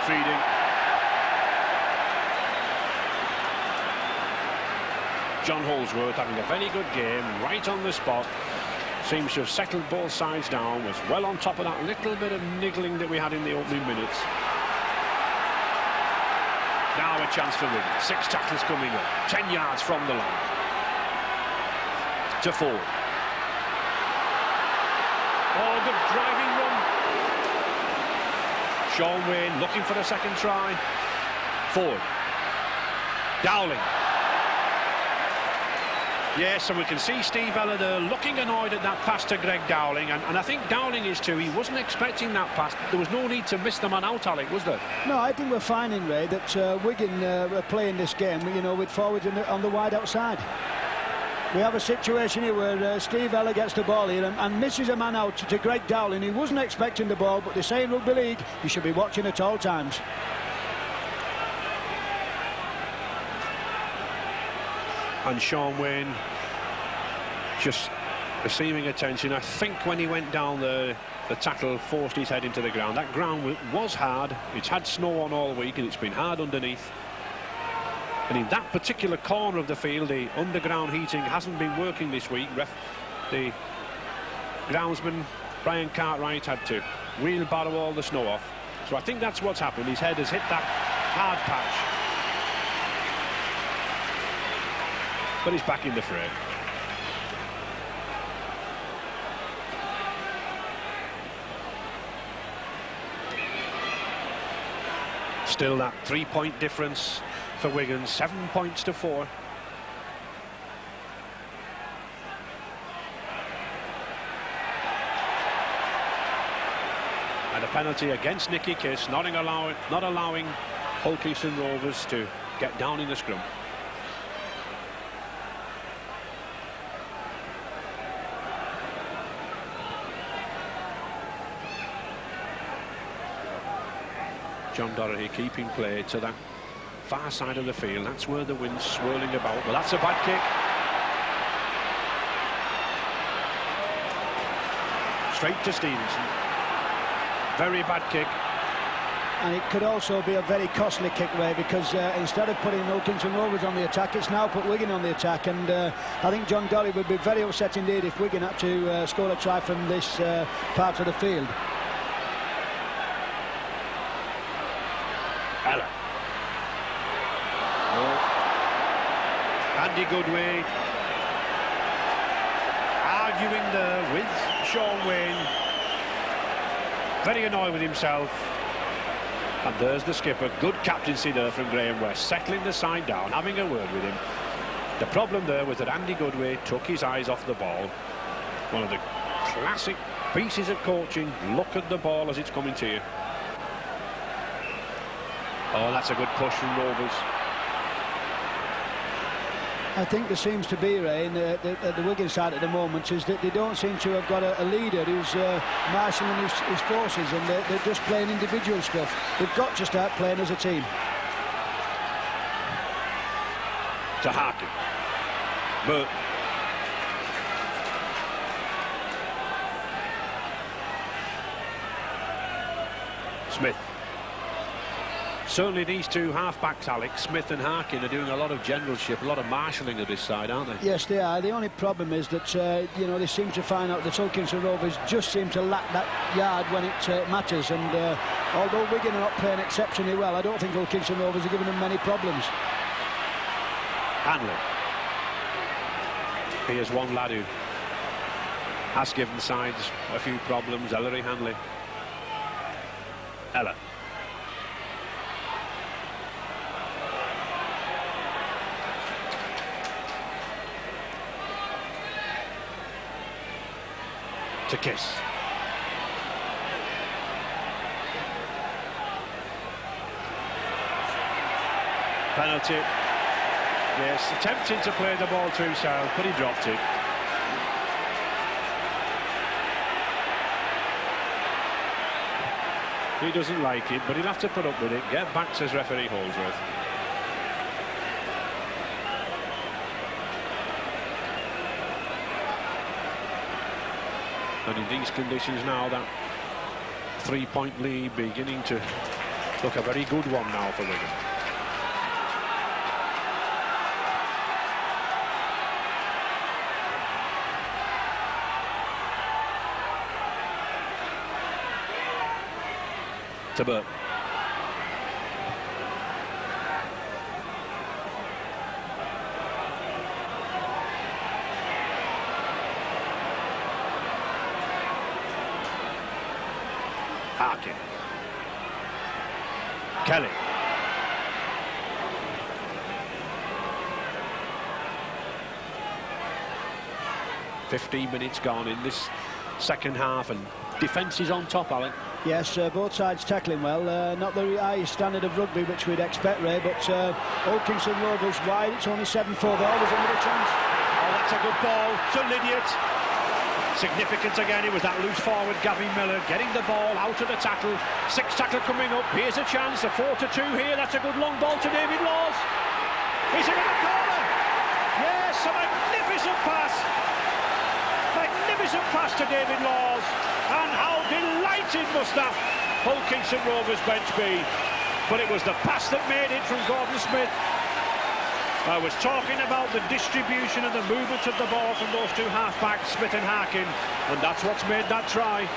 Feeding. John Holsworth having a very good game, right on the spot. Seems to have settled both sides down, was well on top of that little bit of niggling that we had in the opening minutes. Now a chance for Wigan. 6 tackles coming up, 10 yards from the line. To Ford. Oh, good driving run. Sean Wayne looking for a second try. Ford. Dowling. Yes, and we can see Steve Ella there looking annoyed at that pass to Greg Dowling, and I think Dowling is too. He wasn't expecting that pass. There was no need to miss the man out, Alec, was there? No, I think we're finding, Ray, that Wigan are playing this game, you know, with forwards on the wide outside. We have a situation here where Steve Ella gets the ball here and misses a man out to Greg Dowling. He wasn't expecting the ball, but they say in rugby league you should be watching at all times. And Sean Wayne just receiving attention. I think when he went down there, the tackle forced his head into the ground. That ground was hard. It's had snow on all week and it's been hard underneath. And in that particular corner of the field, the underground heating hasn't been working this week. The groundsman, Brian Cartwright, had to wheelbarrow all the snow off. So I think that's what's happened. His head has hit that hard patch. But he's back in the fray. Still that 3-point difference for Wigan, 7 points to 4. And a penalty against Nicky Kiss, not allowing Hull Kingston Rovers to get down in the scrum. John Doherty keeping play to that far side of the field. That's where the wind's swirling about. Well, that's a bad kick. Straight to Stevenson. Very bad kick. And it could also be a very costly kick, Ray, because instead of putting Hull Kingston Rovers on the attack, it's now put Wigan on the attack. And I think John Doherty would be very upset indeed if Wigan had to score a try from this part of the field. Ella. Andy Goodway arguing there with Sean Wayne, very annoyed with himself. And there's the skipper. Good captaincy there from Graham West, settling the side down, having a word with him. The problem there was that Andy Goodway took his eyes off the ball. One of the classic pieces of coaching. Look at the ball as it's coming to you. Oh, that's a good push from Rovers. I think there seems to be, Ray, at the Wigan side at the moment, is that they don't seem to have got a leader who's marshalling his forces, and they're just playing individual stuff. They've got to start playing as a team. To Harkin. But Smith. Certainly these two half-backs, Alex, Smith and Harkin, are doing a lot of generalship, a lot of marshalling of this side, aren't they? Yes, they are. The only problem is that, you know, they seem to find out that Hull Kingston Rovers just seem to lack that yard when it matters. And although Wigan are not playing exceptionally well, I don't think Hull Kingston Rovers are giving them many problems. Hanley. Here's one lad who has given sides a few problems, Ellery Hanley. Ella. To Kiss. Penalty. Yes, attempting to play the ball too south, but he dropped it. He doesn't like it, but he'll have to put up with it. Get back, says referee Holdsworth. And in these conditions now, that three-point lead beginning to look a very good one now for Wigan. To Burton. Harkin. Kelly. "15 minutes gone in this second half, and defence is on top, Alan. Yes, both sides tackling well. Not the highest standard of rugby which we'd expect, Ray, but Hull Kingston Rovers wide. It's only 7-4. They're always another chance. Oh, that's a good ball to Lydiard. Significant again, it was that loose forward Gavin Miller getting the ball out of the tackle. Six tackle coming up. Here's a chance, a 4-2 here. That's a good long ball to David Laws. Is it in the corner? Yes, a magnificent pass. Magnificent pass to David Laws. And how delighted must that Hull Kingston Rovers bench be. But it was the pass that made it from Gordon Smith. I was talking about the distribution and the movement of the ball from those two half-backs, Smith and Harkin, and that's what's made that try.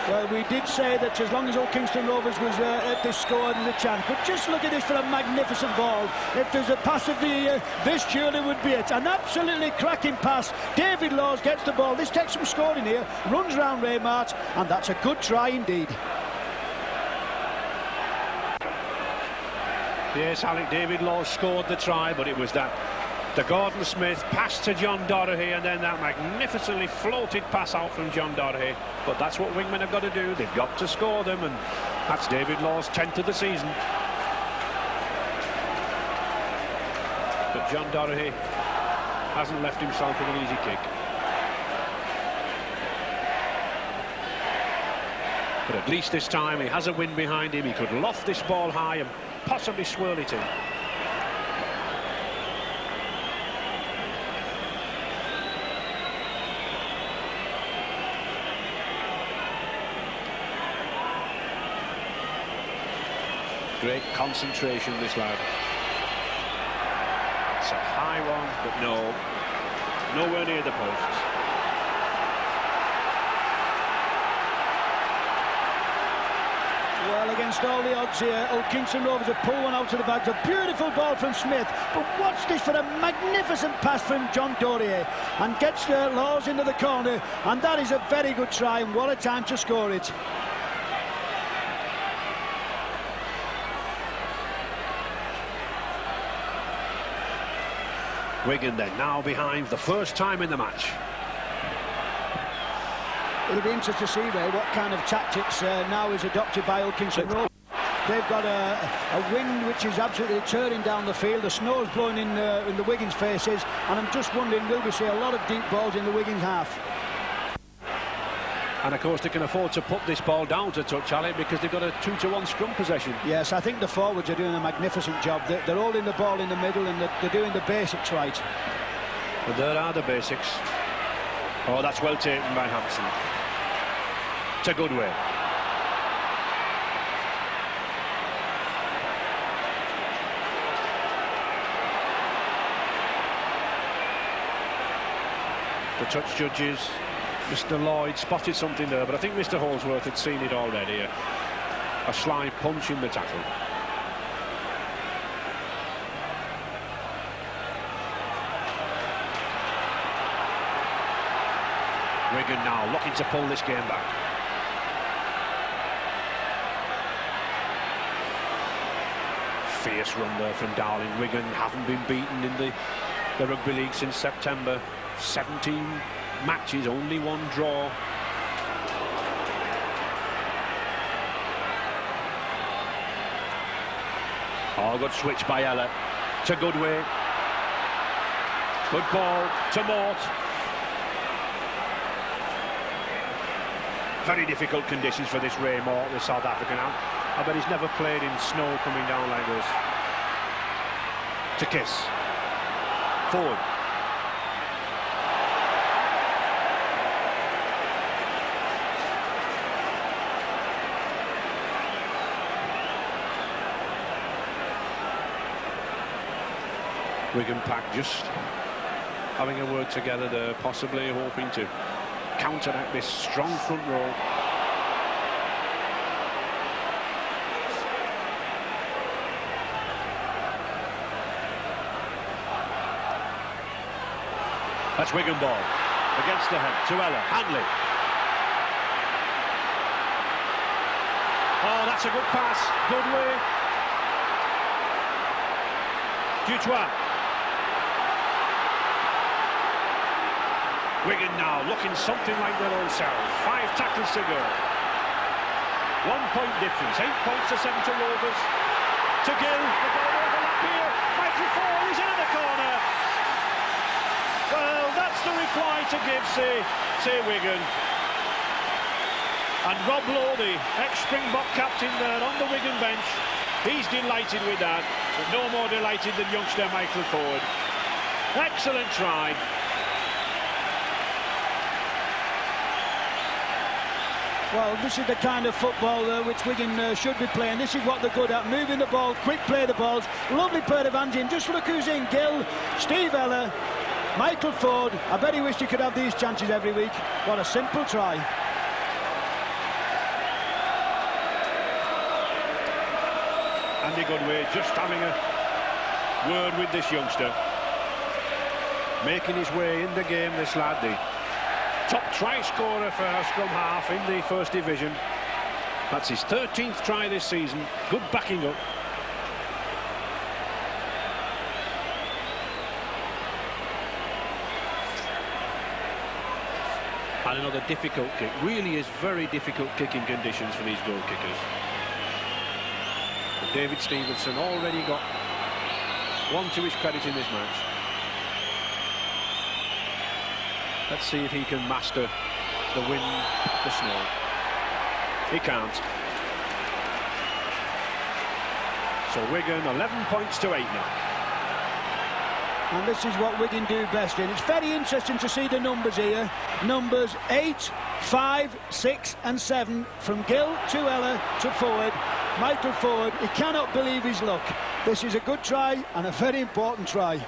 Well, we did say that as long as Hull Kingston Rovers was at this score, there's a chance. But just look at this for a magnificent ball. If there's a pass of the this surely would be it. An absolutely cracking pass. David Laws gets the ball. This takes some scoring here. Runs round Raymart, and that's a good try indeed. Yes, Alec, David Laws scored the try, but it was the Gordon Smith pass to John Doherty, and then that magnificently floated pass out from John Doherty. But that's what wingmen have got to do. They've got to score them, and that's David Laws' 10th of the season. But John Doherty hasn't left himself with an easy kick. But at least this time he has a wind behind him. He could loft this ball high and possibly swirl it in. Great concentration, this lad. It's a high one, but no, nowhere near the posts. Well, against all the odds here, Hull Kingston Rovers have pulled one out of the bags. A beautiful ball from Smith, but watch this for a magnificent pass from John Doherty, and gets the Laws into the corner, and that is a very good try, and what a time to score it. Wigan then now behind the first time in the match. It'll be interesting to see, Ray, what kind of tactics now is adopted by Wilkinson Rovers. They've got a wind which is absolutely tearing down the field. The snow's blowing in the Wigan's faces, and I'm just wondering, will we see a lot of deep balls in the Wigan's half? And of course they can afford to put this ball down to touch, Ali, because they've got a 2-1 scrum possession. Yes, I think the forwards are doing a magnificent job. They're holding the ball in the middle, and they're doing the basics right. But there are the basics. Oh, that's well taken by Hampson. It's a good way. The touch judges, Mr. Lloyd spotted something there, but I think Mr. Holsworth had seen it already. A sly punch in the tackle. Wigan now looking to pull this game back. Fierce run there from Dowling. Wigan haven't been beaten in the Rugby League since September. 17 matches, only one draw. Oh, good switch by Ella. It's a good way. Good ball to Mort. Very difficult conditions for this Ray Mort, the South African out. I bet he's never played in snow coming down like this. To Kiss. Forward. Wigan pack just having a word together there, possibly hoping to counteract this strong front row. That's Wigan ball against the head to Ella. Handley. Oh, that's a good pass. Good way. Dutois. Wigan now looking something like their own selves. 5 tackles to go. 1 point difference. 8 points to 7 to Rovers. To Gill. The ball overlap here. Michael Ford is in the corner. Well, that's the reply to give, say Wigan. And Rob Lowe, the ex-Springbok captain there on the Wigan bench, he's delighted with that, but no more delighted than youngster Michael Ford. Excellent try. Well, this is the kind of football which Wigan should be playing. This is what they're good at, moving the ball, quick play the balls. Lovely pair of hands in, just look who's in. Gill, Steve Ella, Michael Ford. I bet he wished he could have these chances every week. What a simple try. Andy Goodway just having a word with this youngster. Making his way in the game, this lad, the top try scorer for our scrum half in the First Division. That's his 13th try this season. Good backing up. And another difficult kick. Really is very difficult kicking conditions for these goal kickers. But David Stevenson already got one to his credit in this match. Let's see if he can master the wind, the snow. He can't. So Wigan 11 points to 8 now. And this is what Wigan do best in. It's very interesting to see the numbers here. Numbers 8, 5, 6 and 7 from Gill to Ella to Ford. Michael Ford, he cannot believe his luck. This is a good try and a very important try.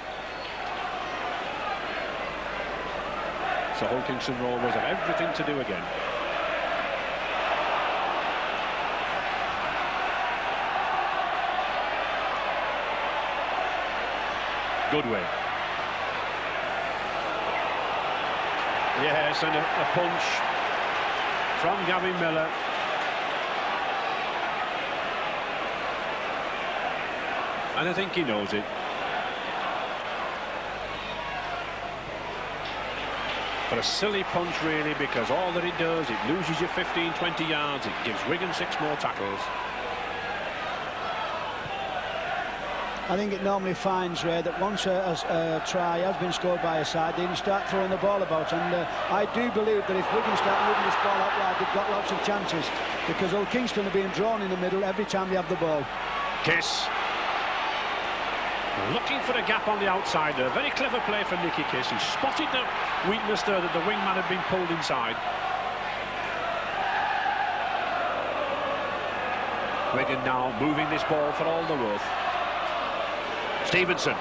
So Wilkinson Rovers have everything to do again. Goodway. Yes, and a punch from Gavin Miller. And I think he knows it. But a silly punch, really, because all that it does, it loses you 15, 20 yards. It gives Wigan 6 more tackles. I think it normally finds, Ray, that once a try has been scored by a side, they can start throwing the ball about. And I do believe that if Wigan start moving this ball out wide, they've got lots of chances, because Old Kingston are being drawn in the middle every time they have the ball. Kiss. Looking for a gap on the outside there. Very clever play from Nicky Kiss. He spotted the weakness there, that the wingman had been pulled inside. Wigan now moving this ball for all the worth. Stevenson.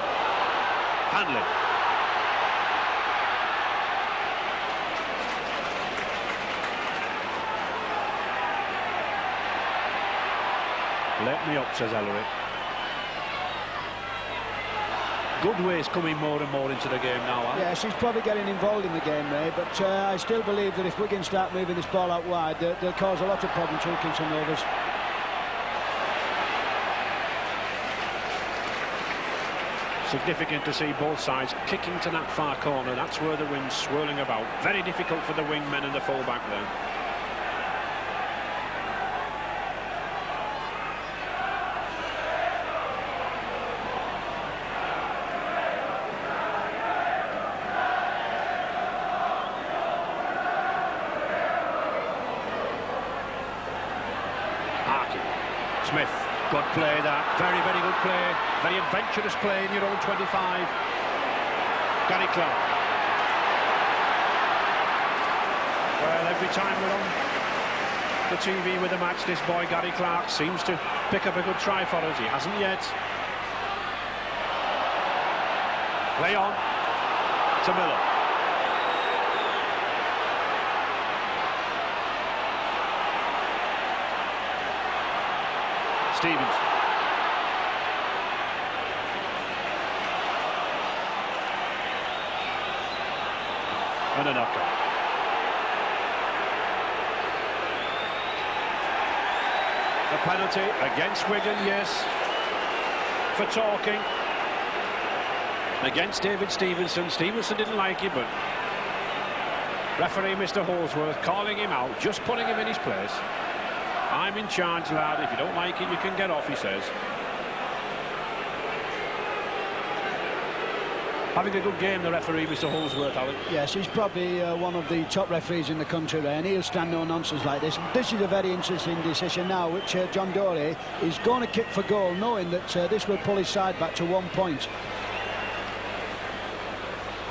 Hanlon. Let me up, says Ellery. Goodway is coming more and more into the game now, Al. Yes, he's probably getting involved in the game, Ray, but I still believe that if Wigan start moving this ball out wide, they'll cause a lot of problems to Kingston Rovers. Significant to see both sides kicking to that far corner. That's where the wind's swirling about. Very difficult for the wingmen and the fullback there. Smith, good play that, very, very good play, very adventurous play in your own 25. Gary Clark. Well, every time we're on the TV with a match, this boy Gary Clark seems to pick up a good try for us. He hasn't yet. Play on to Miller. Stevens. And a knockout. A penalty against Wigan, yes, for talking. Against David Stevenson. Stevenson didn't like it, but referee Mr. Holsworth calling him out, just putting him in his place. I'm in charge, lad. If you don't like it, you can get off, he says. Having a good game, the referee, Mr. Holsworth, Alan. Yes, he's probably one of the top referees in the country, Ray, and he'll stand no nonsense like this. This is a very interesting decision now, which John Dorey is going to kick for goal, knowing that this will pull his side back to 1 point.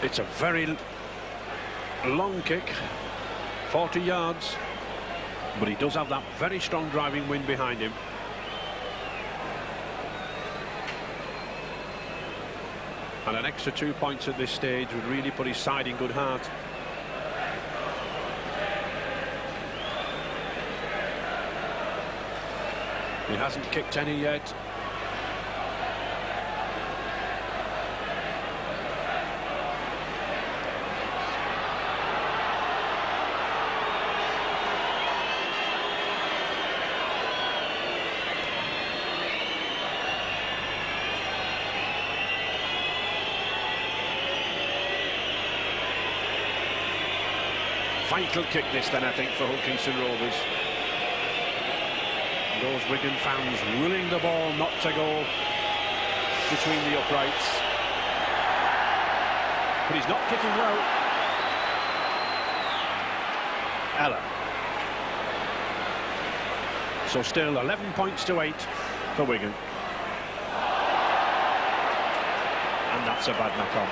It's a very long kick, 40 yards. But he does have that very strong driving wind behind him. And an extra 2 points at this stage would really put his side in good heart. He hasn't kicked any yet. Vital kick this then, I think, for Hull Kingston Rovers. Those Wigan fans willing the ball not to go between the uprights. But he's not kicking well. Ella. So still 11 points to 8 for Wigan. And that's a bad knock-on.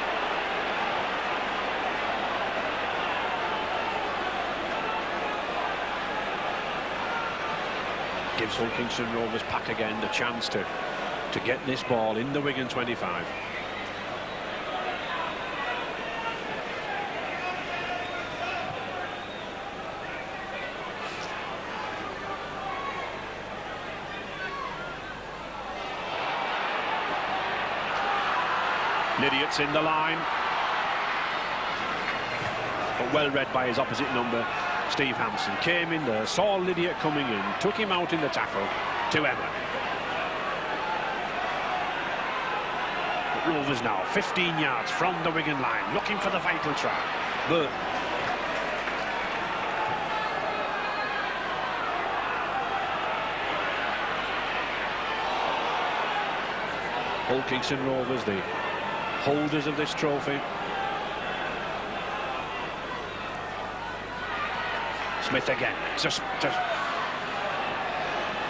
Gives Hull Kingston Rovers pack again the chance to get this ball in the Wigan 25. Lydiat's in the line, but well read by his opposite number. Steve Hampson came in there, saw Lydiat coming in, took him out in the tackle to Emma. But Rovers now 15 yards from the Wigan line, looking for the vital try. But Hull Kingston Rovers, the holders of this trophy. Smith again, just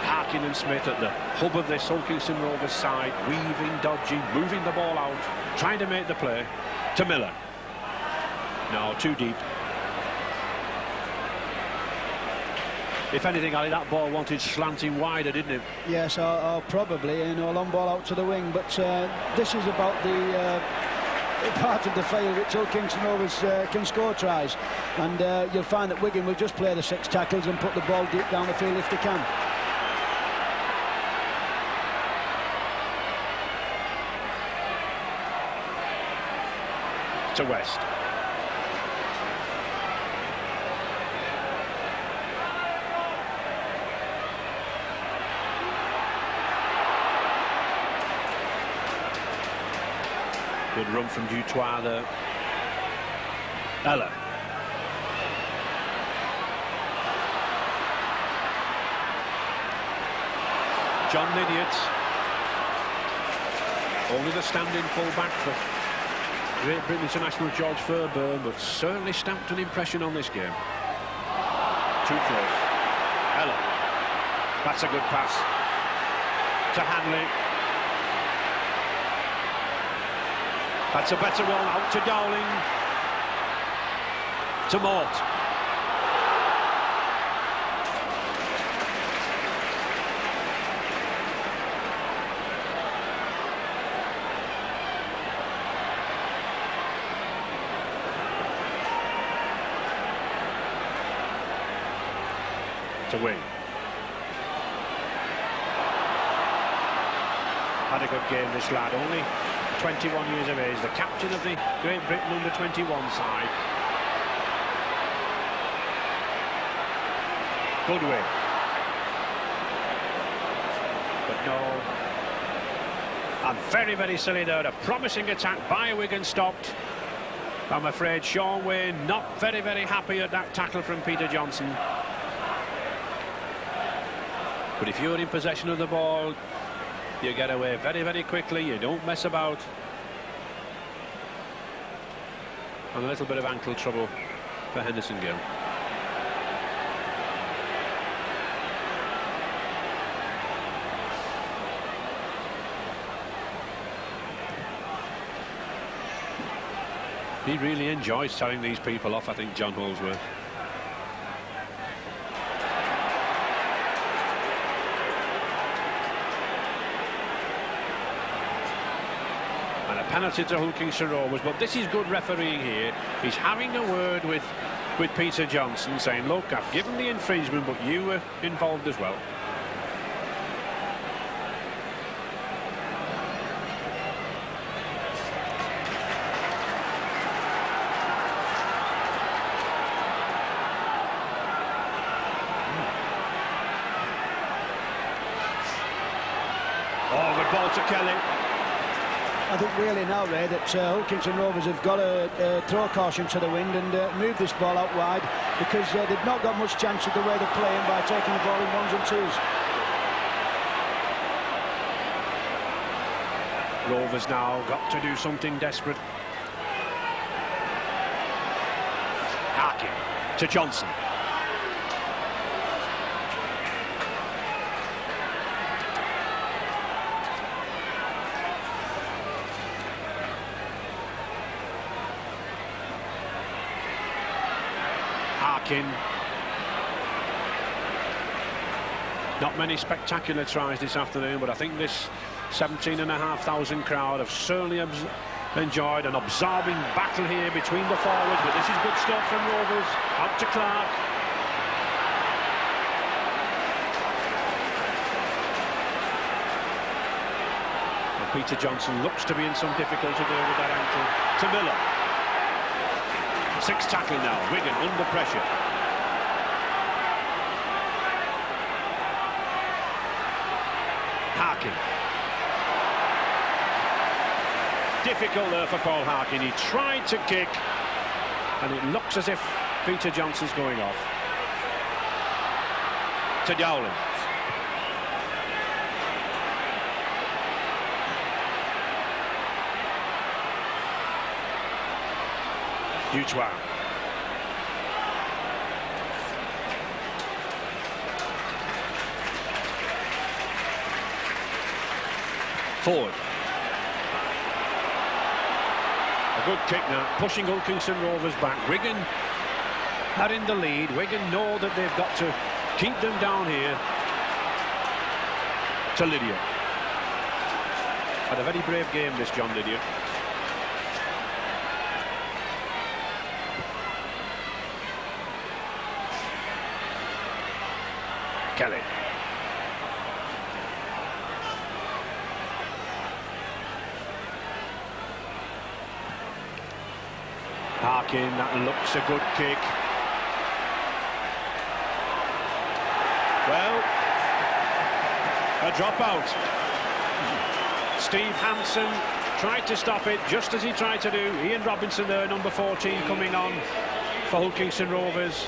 Harkin and Smith at the hub of this Hull Kingston Rovers side, weaving, dodging, moving the ball out, trying to make the play to Miller. No, too deep. If anything, Ali, that ball wanted slanting wider, didn't it? Yes, or probably, you know, long ball out to the wing. But this is about the part of the field which Hull Kingston Rovers can score tries. And you'll find that Wigan will just play the 6 tackles and put the ball deep down the field if they can. To West. Good run from Dutoit there. Ella. John Lydiot. Only the standing full-back for Great Britain international George Fairbairn, but certainly stamped an impression on this game. Too close. Ella. That's a good pass. To Hanley. That's a better one, out to Dowling. To Mort. To Wing. Had a good game, this lad, only 21 years of age, the captain of the Great Britain under-21 side. Good win. But no. And very, very silly there. A promising attack by Wigan stopped. I'm afraid Sean Wayne not very, very happy at that tackle from Peter Johnson. But if you're in possession of the ball, you get away very, very quickly. You don't mess about. And a little bit of ankle trouble for Henderson Gill. He really enjoys telling these people off, I think, John Holsworth. Penalty to Hull Kingston Rovers, but this is good refereeing here. He's having a word with Peter Johnson, saying, look, I've given the infringement, but you were involved as well. Oh, good ball to Kelly. I think really now, Ray, that Hull Kingston Rovers have got to throw caution to the wind and move this ball out wide, because they've not got much chance of the way they're playing by taking the ball in 1s and 2s. Rovers now got to do something desperate. Harkin to Johnson. Not many spectacular tries this afternoon, but I think this 17,500 crowd have certainly enjoyed an absorbing battle here between the forwards. But this is good stuff from Rovers. Out to Clark. And Peter Johnson looks to be in some difficulty there with that ankle. To Miller. 6 tackle now. Wigan under pressure. Harkin. Difficult there for Paul Harkin. He tried to kick, and it looks as if Peter Johnson's going off. To Dowling. Dutois. Forward. A good kick now, pushing Hulkinson Rovers back. Wigan are in the lead. Wigan know that they've got to keep them down here. To Lydia. Had a very brave game, this John Lydia. Kelly. Harkin, that looks a good kick. Well, a dropout. Steve Hansen tried to stop it just as he tried to do. Ian Robinson there, number 14, coming on for Hulkinson Rovers,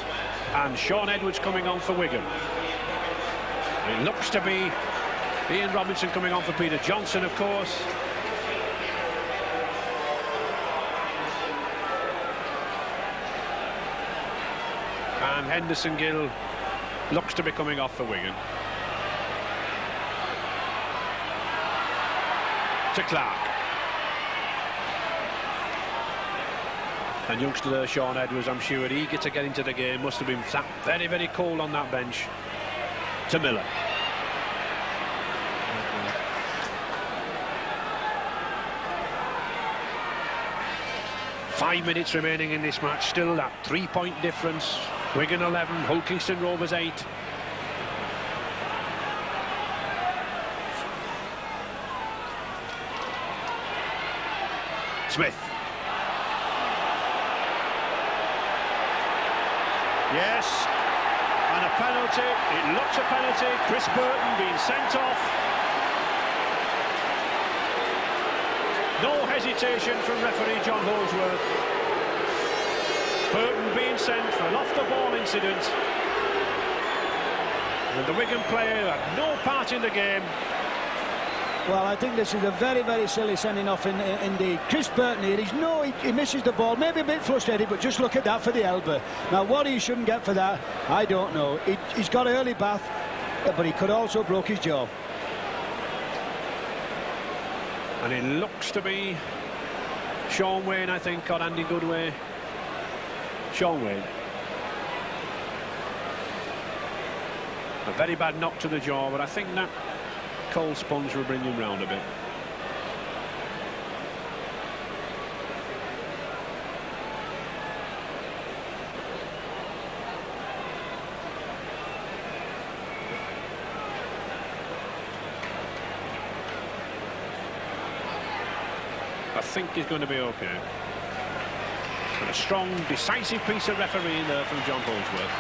and Sean Edwards coming on for Wigan. It looks to be Ian Robinson coming on for Peter Johnson, of course. And Henderson Gill looks to be coming off for Wigan. To Clark. And youngster there, Sean Edwards, I'm sure eager to get into the game. Must have been sat very, very cold on that bench. To Miller. Five minutes remaining in this match. Still that 3-point difference. Wigan 11, Hulkinson Rovers 8. Smith. Yes, and a penalty. It looks a penalty. Chris Burton being sent off. No hesitation from referee John Holsworth. Burton being sent for an off-the-ball incident. And the Wigan player had no part in the game. Well, I think this is a very, very silly sending off indeed. Chris Burton here, he misses the ball, maybe a bit frustrated, but just look at that for the elbow. Now, what he shouldn't get for that, I don't know. He's got an early bath, but he could also broke his jaw. And it looks to be Sean Wayne, I think, or Andy Goodway. Sean Wayne. A very bad knock to the jaw, but I think that cold sponge will bring him round a bit. I think he's going to be okay. And a strong, decisive piece of refereeing there from John Holsworth.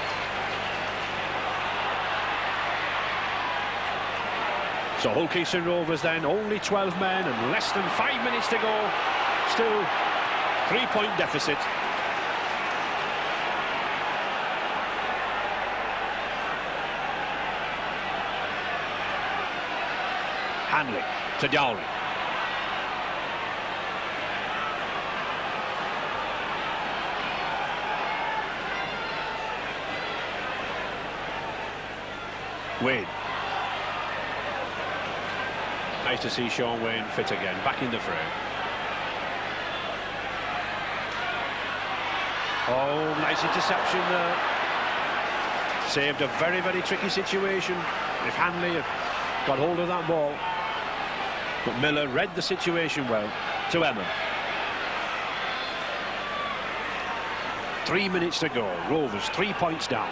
So Hulkinson Rovers then, only 12 men and less than 5 minutes to go. Still 3-point deficit. Hanley to Dowling. Wayne. Nice to see Sean Wayne fit again, back in the fray. Oh, nice interception there. Saved a very, very tricky situation. If Hanley had got hold of that ball. But Miller read the situation well. To Emma. 3 minutes to go. Rovers 3 points down.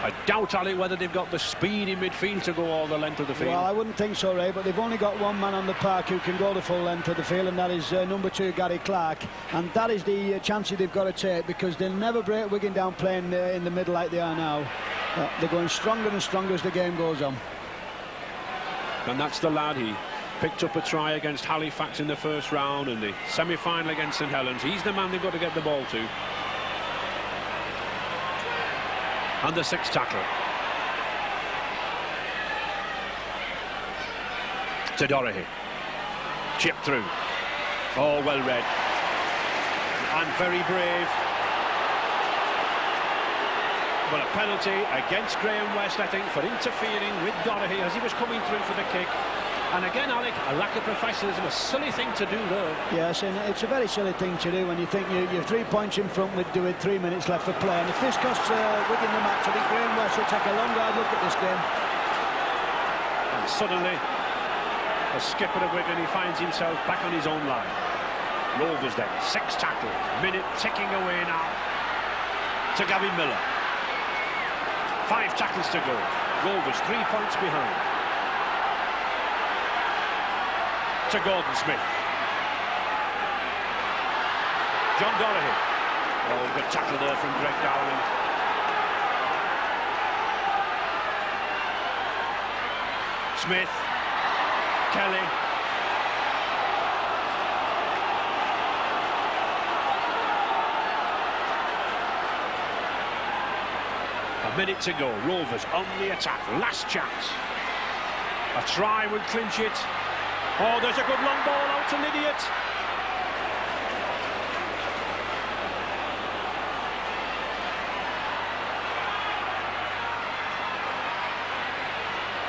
I doubt, Ali, whether they've got the speed in midfield to go all the length of the field. Well, I wouldn't think so, Ray, but they've only got one man on the park who can go the full length of the field, and that is number 2, Gary Clark. And that is the chance they've got to take, because they'll never break Wigan down playing in the middle like they are now. They're going stronger and stronger as the game goes on. And that's the lad. He picked up a try against Halifax in the first round, and the semi-final against St Helens. He's the man they've got to get the ball to. And the 6th tackle. To Dorahy. Chip through. Oh, well read. and very brave. But a penalty against Graham West, I think, for interfering with Doherty as he was coming through for the kick. And again, Alec, a lack of professionalism, a silly thing to do there. Yes, and it's a very silly thing to do when you think you're 3 points in front with 3 minutes left for play. And if this costs Wigan the match, I think Graham West will take a long hard look at this game. And suddenly, as skipper of Wigan, he finds himself back on his own line. Rovers then, 6 tackles, minute ticking away now to Gavin Miller. 5 tackles to go. Rovers 3 points behind. To Gordon Smith. John Doherty. Oh, good tackle there from Greg Dowling. Smith. Kelly. A minute to go. Rovers on the attack. Last chance. A try would clinch it. Oh, there's a good long ball out to Lydiot.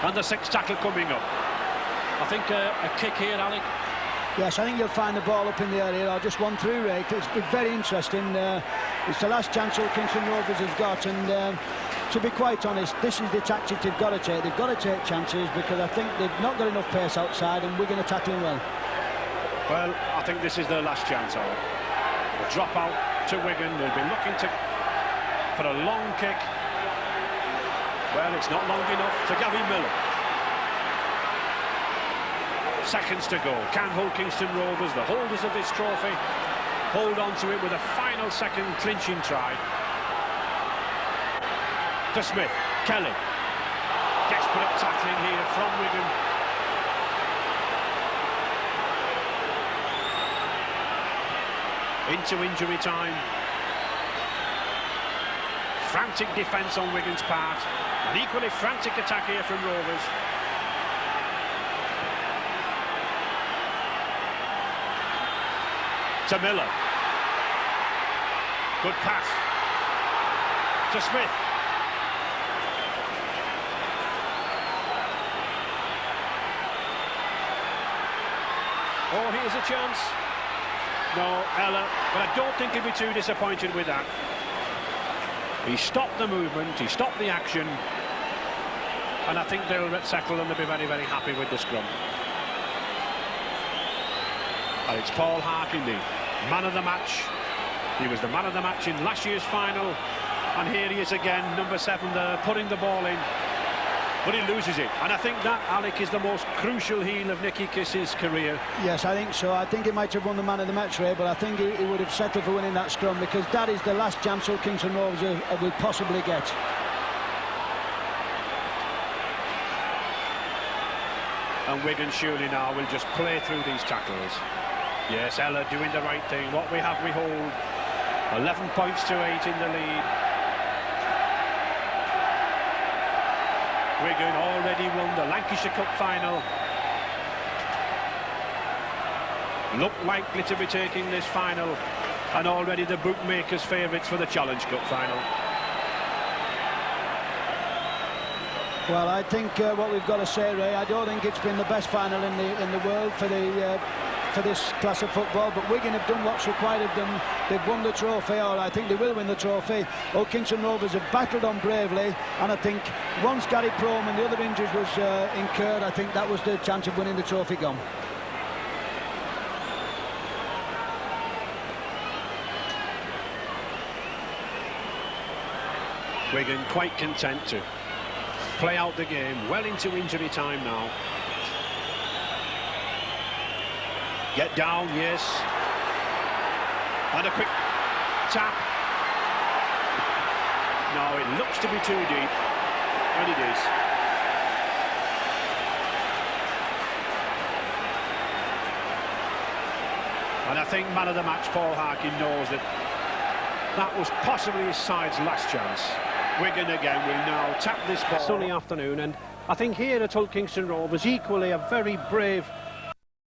And the 6th tackle coming up. I think a kick here, Alec. Yes, I think you'll find the ball up in the area. I'll just one through, Ray. It's been very interesting. It's the last chance all Kingston Rovers has got, and to be quite honest, this is the tactic they've got to take. They've got to take chances because I think they've not got enough pace outside, and we're going to tackle him well. Well, I think this is their last chance, Alec. A drop out to Wigan. They'll be looking for a long kick. Well, it's not long enough to Gavin Miller. Seconds to go. Can Hull Kingston Rovers, the holders of this trophy, hold on to it with a final second clinching try? To Smith. Kelly. Desperate tackling here from Wigan. Into injury time. Frantic defence on Wigan's part. An equally frantic attack here from Rovers. To Miller. Good pass. To Smith. Oh, here's a chance. No, Ella, but I don't think he'll be too disappointed with that. He stopped the movement, he stopped the action, and I think they'll settle and they'll be very, very happy with the scrum. And it's Paul Harkin, the man of the match. He was the man of the match in last year's final, and here he is again, number 7 there, putting the ball in. But he loses it, and I think that, Alec, is the most crucial heel of Nicky Kiss's career. Yes, I think so. I think he might have won the man of the match, Ray, but I think he would have settled for winning that scrum because that is the last chance all Kingston Rovers will possibly get. And Wigan surely now will just play through these tackles. Yes, Ella doing the right thing. What we have, we hold. 11 points to 8 in the lead. Wigan already won the Lancashire Cup final. Look likely to be taking this final, and already the bookmakers' favourites for the Challenge Cup final. Well, I think what we've got to say, Ray, I don't think it's been the best final in the world for this class of football, but Wigan have done what's required of them. They've won the trophy, or I think they will win the trophy. Old Kingston Rovers have battled on bravely, and I think once Gary Prome and the other injuries was incurred, I think that was the chance of winning the trophy gone. Wigan quite content to play out the game well into injury time now. Get down, yes. And a quick tap. No, it looks to be too deep. And it is. And I think man of the match, Paul Harkin, knows that that was possibly his side's last chance. Wigan again will now tap this ball. Sunny afternoon, and I think here at Hull Kingston Rovers, equally a very brave